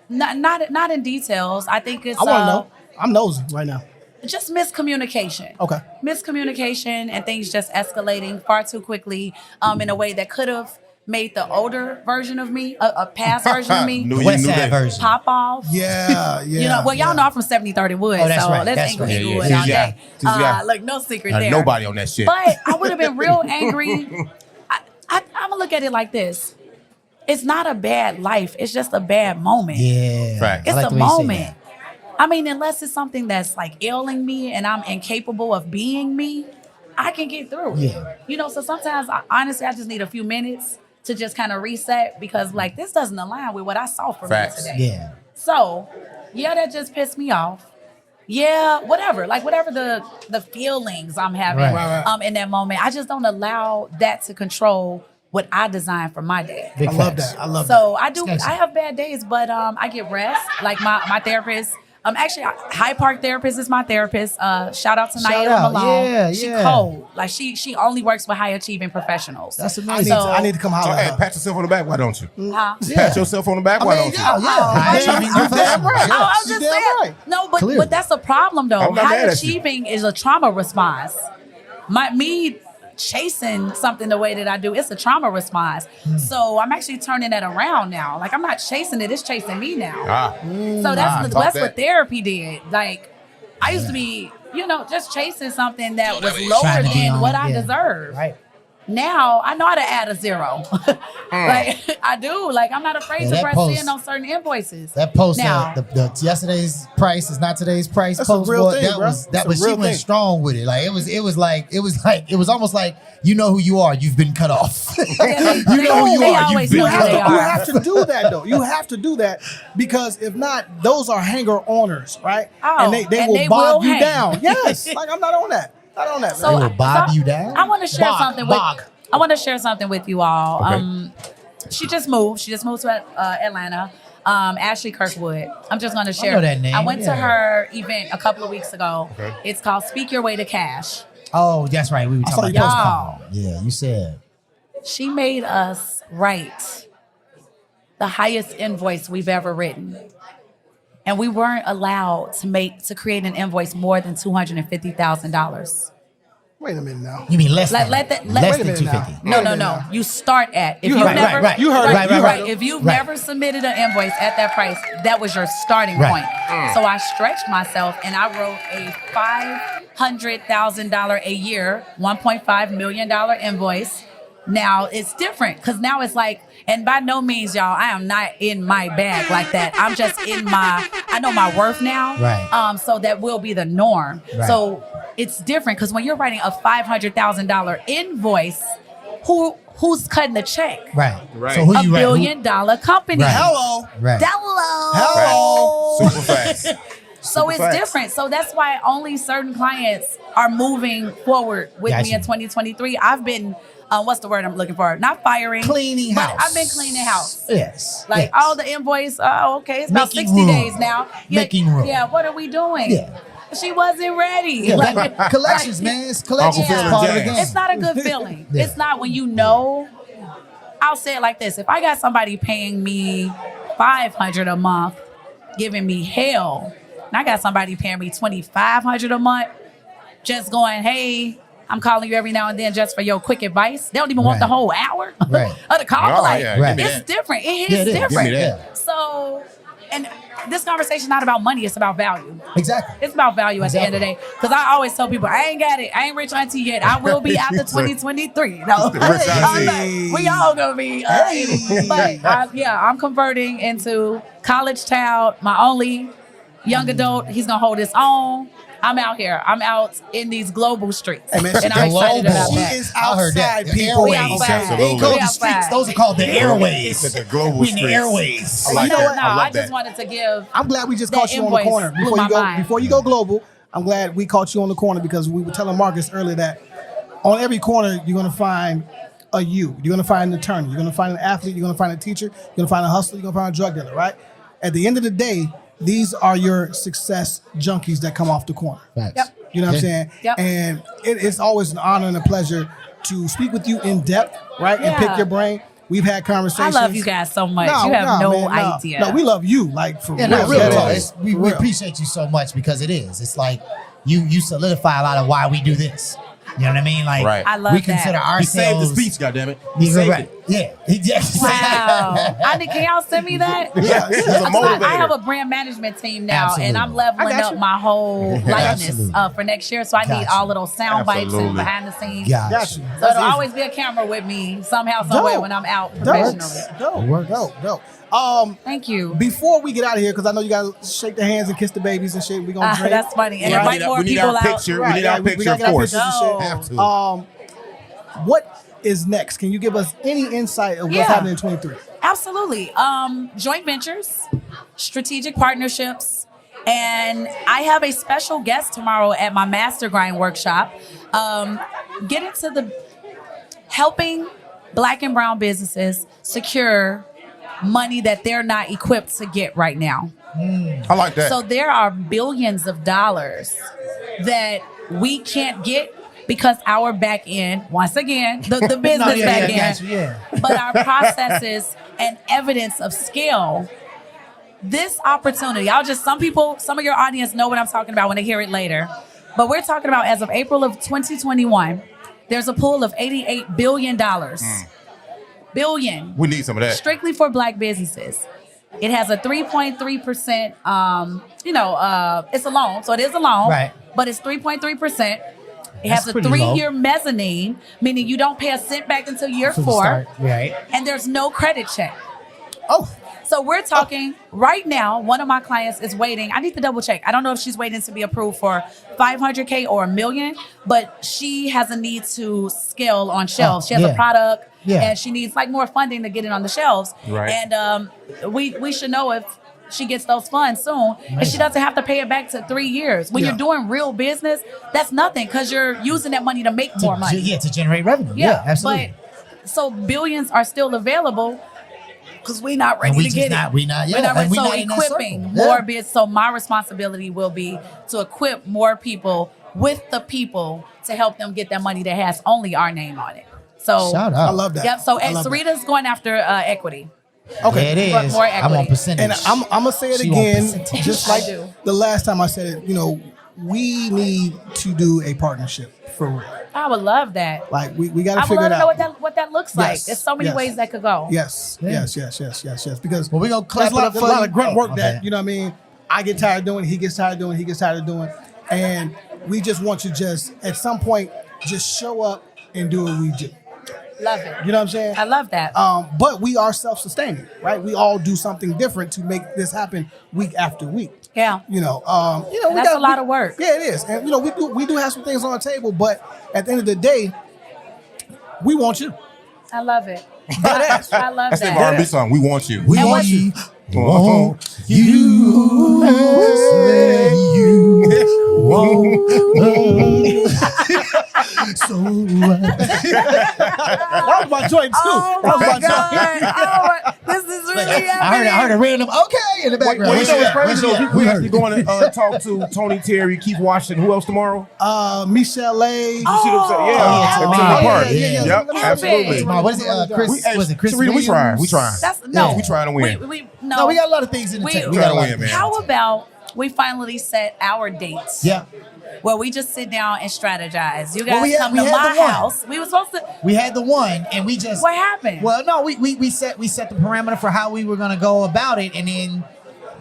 Not in details. I think it's I want to know. I'm nosy right now. just miscommunication. Okay. Miscommunication and things just escalating far too quickly in a way that could have made the older version of me, a past version of me, Knew West that. Side version. pop off. Yeah. Y'all know I'm from 7030 Wood, Oh, that's so right, let's that's English right. Wood Yeah, all yeah. day. Yeah. Look, no secret there. Nobody on that shit. But I would have been real angry. I'm gonna look at it like this. It's not a bad life. It's just a bad moment. Yeah. Right. It's I like a the way you say moment. that. I mean, unless it's something that's like ailing me and I'm incapable of being me, I can get through it. Yeah. So sometimes, honestly, I just need a few minutes to just kind of reset because, like, this doesn't align with what I saw for Facts. me today. Yeah. So, that just pissed me off. Yeah, whatever the feelings I'm having Right. in that moment, I just don't allow that to control what I design for my day. Big I love facts. that. I love So that. I do. Excellent. I have bad days, but I get rest. Like my therapist. Actually, High Park therapist is my therapist. Shout out to Shout Naila out. Malone. Yeah, She yeah. cold. Like she only works with high achieving professionals. That's I amazing. need to come So, holler hey, at her. pat yourself on the back. Why don't you? Huh? Pat yourself on the back. Why don't you? High achieving you're damn right. Oh, I was You just damn saying. right. No, but Clearly. that's a problem though. I'm not High mad at you. achieving is a trauma response. Me chasing something the way that I do, it's a trauma response. So I'm actually turning that around now. Like I'm not chasing it, it's chasing me now. So that's talk what that. therapy did. Like I used to be, just chasing something that was lower Trying to be than on what it, I yeah. deserve. Right. Now I know how to add a zero. Like I do. Like I'm not afraid Yeah, to that press post- in on certain invoices. That post, Now- the yesterday's price is not today's price. That's a post, real boy, thing, that bro. was That's a she real went thing. strong with it. Like it was almost like you know who you are. You've been cut off. you know who you They are. You've always been know You who cut they off. are. have to do that though. You have to do that because if not, those are hanger-oners, right? Oh, and they and will they bog will you hang. down. Yes, like I'm not on that. Not on that. So man. They will bob you down? I want to share Bog, something bog. with. I want to share something with you all. Okay. She just moved. She just moved to Atlanta. Ashley Kirkwood. I'm just going to share. know that name, I went to yeah. her event a couple of weeks ago. Okay. It's called Speak Your Way to Cash. Oh, that's right. We were talking saw about you postcard. Yeah, you said. She made us write the highest invoice we've ever written. And we weren't allowed to create an invoice more than $250,000. Wait a minute now. You mean less than Wait a less than minute now. 250? No. You start at if You you've heard it. never Right. You heard it. Right. If you've Right. never submitted an invoice at that price, that was your starting Right. point. So I stretched myself and I wrote a $500,000 a year, $1.5 million invoice. Now it's different because now it's like, and by no means, y'all, I am not in my bag like that. I'm just I know my worth now. Right. So that will be the norm. Right. So it's different because when you're writing a $500,000 invoice, who's cutting the check? Right. Right. So who A you $1 billion company. Right. Hello. Right. Hello. Super fast. So Super it's fast. different. So that's why only certain clients are moving forward with me in Gotcha. 2023. I've been, what's the word I'm looking for? Not firing. Cleaning but house. I've been cleaning house. Yes. Like yes. all the invoice, okay, it's about Making 60 room. days now. Making room. Yeah, what are we doing? Yeah. She wasn't ready. Yeah, Like, collections, man. It's collections. Uncle It's Phil part and of the Jazz. game. it's not a good feeling. Yeah. It's not when you know. I'll say it like this. If I got somebody paying me $500 a month, giving me hell, and I got somebody paying me $2,500 a month, just going, hey, I'm calling you every now and then just for your quick advice. They don't even want Right. the whole hour Right. of the call. Oh, like, yeah, give me it's that. different. It hits Yeah, it is. different. Give me that. So, and this conversation is not about money. It's about value. Exactly. It's about value at the end of the day. Because I always tell people, I ain't got it. I ain't rich auntie yet. I will be after 2023. No, Rich auntie. I'm like, we all gonna be. But I'm converting into college child. My only young adult. He's gonna hold his own. I'm out here. I'm out in these global streets, Hey, man, and I'm excited about She that. is I heard that. outside, The people. We airways. outside. They ain't called We the streets. outside. Those are called the It's airways. the global We in the streets. airways. I like You know that. what? No, I I love just that. wanted to give. I'm glad we just That caught you on the invoice corner blew my mind. before you go global. I'm glad we caught you on the corner because we were telling Marcus earlier that on every corner you're gonna find a you. You're gonna find an attorney. You're gonna find an athlete. You're gonna find a teacher. You're gonna find a hustler. You're gonna find a drug dealer. Right? At the end of the day, these are your success junkies that come off the corner. Facts. Yep. You know what I'm saying? Yep. And it's always an honor and a pleasure to speak with you in depth, right? And pick Yeah. your brain. We've had I conversations. love you guys so much. You have no idea. No, we love you, like for Yeah, real. no, real Dead talk. ass. We For real. appreciate you so much because it is. It's like you solidify a lot of why we do this. You know what I mean? Like Right. I love we that. consider He saved the ourselves. speech, goddammit. Yeah, He saved right. it. Yeah. Yes. Wow. can y'all send me that? Yeah, He's a I motivator. have a brand management team now, and I'm Absolutely. leveling I got up you. my whole likeness Absolutely. for next year. So I need Gotcha. all of those sound bites and Absolutely. behind the scenes. Gotcha. Got you. So it'll always be a camera with me somehow, somewhere Dope. when I'm out professionally. Dope. Thank you. Before we get out of here, because I know you gotta shake the hands and kiss the babies and shit. We gonna drink. That's funny. And Right. invite more We need people our out. picture. We need our we picture, gotta of get our course. pictures and shit. Have to. What is next? Can you give us any insight of what's Yeah. happening in 23? Absolutely. Joint ventures, strategic partnerships, and I have a special guest tomorrow at my Master Grind workshop. Get into the helping Black and brown businesses secure money that they're not equipped to get right now. I like that. So there are billions of dollars that we can't get because our back end, once again, the business back end, Yeah. but our processes and evidence of scale. This opportunity, some of your audience know what I'm talking about when they hear it later, but we're talking about as of April of 2021, there's a pool of $88 billion. Billion. We need some of that. Strictly for Black businesses. It has a 3.3%, it's a loan, so it is a loan, Right. but it's 3.3%. It That's has a pretty low. 3-year mezzanine, meaning you don't pay a cent back until year From the 4, start, right. and there's no credit check. Oh, So we're talking right now, one of my clients is waiting. I need to double check. I don't know if she's waiting to be approved for $500K or $1 million, but she has a need to scale on shelves. She has a product and she needs like more funding to get it on the shelves. Right. And we should know if she gets those funds soon and she doesn't have to pay it back to 3 years. When you're doing real business, that's nothing because you're using that money to make more money. To generate revenue. Yeah, absolutely. But so billions are still available. because we're not ready And we to just get not- it. we not- yeah, We're not ready. and we So not in that equipping circle. Yeah. more bids. So my responsibility will be to equip more people with the people to help them get that money that has only our name on it. So Shout I out. love that. Yep. So I love that. Sarita's going after equity. Okay. There it is. More I equity. want percentage. And I'm gonna say it She want again, percentage. just I like do. the last time I said it. You know, we need to do a partnership for real. I would love that. Like we got to I would figure love it to know out. what that looks like. Yes, There's so many yes. ways that could go. Yes, Yeah. yes. Because Well, we gonna clap there's a lot, it up there's for a lot you. of grunt Oh, work my that bad. you know what I mean. I get tired of doing. He gets tired of doing. He gets tired of doing. And we just want you just at some point just show up and do what we do. Love it. You know what I'm saying? I love that. But we are self-sustaining, right? We all do something different to make this happen week after week. Yeah. You know, we That's a lot of work. Yeah, it is. And you know, we do have some things on the table, but at the end of the day, we want you. I love it. Deadass. I love That's the that. R&B song. We want you. We And want what- you. Want You say you won't. So That was my joint too. Oh That was my my joint. God. This is really I heard a random okay in the background. Well, you know what's Where's crazy she though? at? We Who actually heard? going to talk to Tony Terry, Keith Washington. Who else tomorrow? Michelle A. You see what I'm saying? Yeah, Oh, at tomorrow. Tinley Park. Yeah. Yep, Epic. absolutely. Tomorrow. What is it? Chris? Was it Chris? Serita, we Williams? trying. We trying. That's no. We trying to win. We No, we got a lot of things in the We- tank. we got a gotta lot win, of man. things. How about we finally set our dates? Yeah. Where we just sit down and strategize. You guys Well, we had- come we to had my the one. house. We were supposed to. We had the one, and we just. What happened? Well, no, we set the parameter for how we were gonna go about it, and then,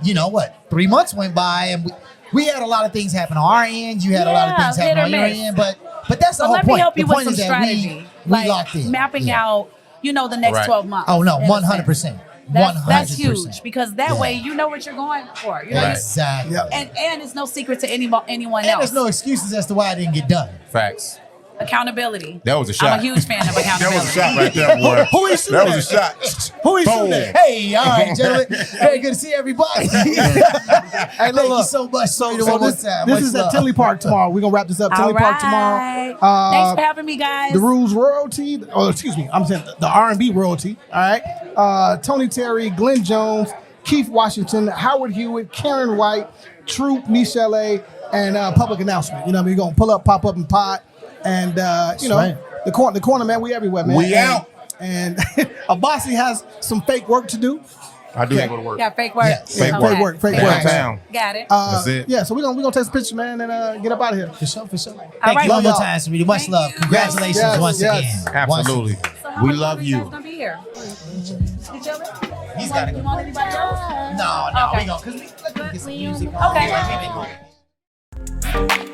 you know what? 3 months went by, and we had a lot of things happen on our end. You had a lot of Yeah, things hit happen or on your miss. end, but that's the So whole let point. me help you the with point some is that strategy, we like locked in, mapping Yeah. out, the next Right. 12 months. Oh no, in a 100%. sense. That's 100%. huge because that Yeah. way you know what you're going for. You know, Right. Exactly. Yep. and it's no secret to anyone And else. there's no excuses as to why it didn't get done. Facts. Accountability. That was a shot. I'm a huge fan of That accountability. was a shot right there, boy. Who is shooting That was a at? shot. Who is Boom. shooting at? Hey, all right, gentlemen. Very good to see everybody. Thank you look. so much. So one more this time. is Much at love. Tinley Park tomorrow. We're gonna wrap this up. All Tinley Park right. tomorrow. Thanks for having me, guys. The Rules Royalty, or excuse me, I'm saying the R&B Royalty. All right, Tony Terry, Glenn Jones, Keith Washington, Howard Hewitt, Karen White, Troop, Michelle A, and Public Announcement. You know what I mean? You're gonna pull up, pop up, and pot, and you know right. the corner, man. We everywhere, man. We out. And Abasi has some fake work to do. I do gotta go to work. Yeah, fake work. Yes. Fake Okay. work. Fake work. Downtown. Got it. That's it. Yeah, so we're gonna take some pictures, man, and get up out of here. For sure. Thank right. you one more Love time, Sarita. Much Thank love. you. Congratulations Yes, once yes. again. Absolutely. Once again. So how We much love longer you. guys gonna be here? You chilling? He's gotta go. You want anybody else? No, Okay. we gonna because we get some music. Okay. Wait.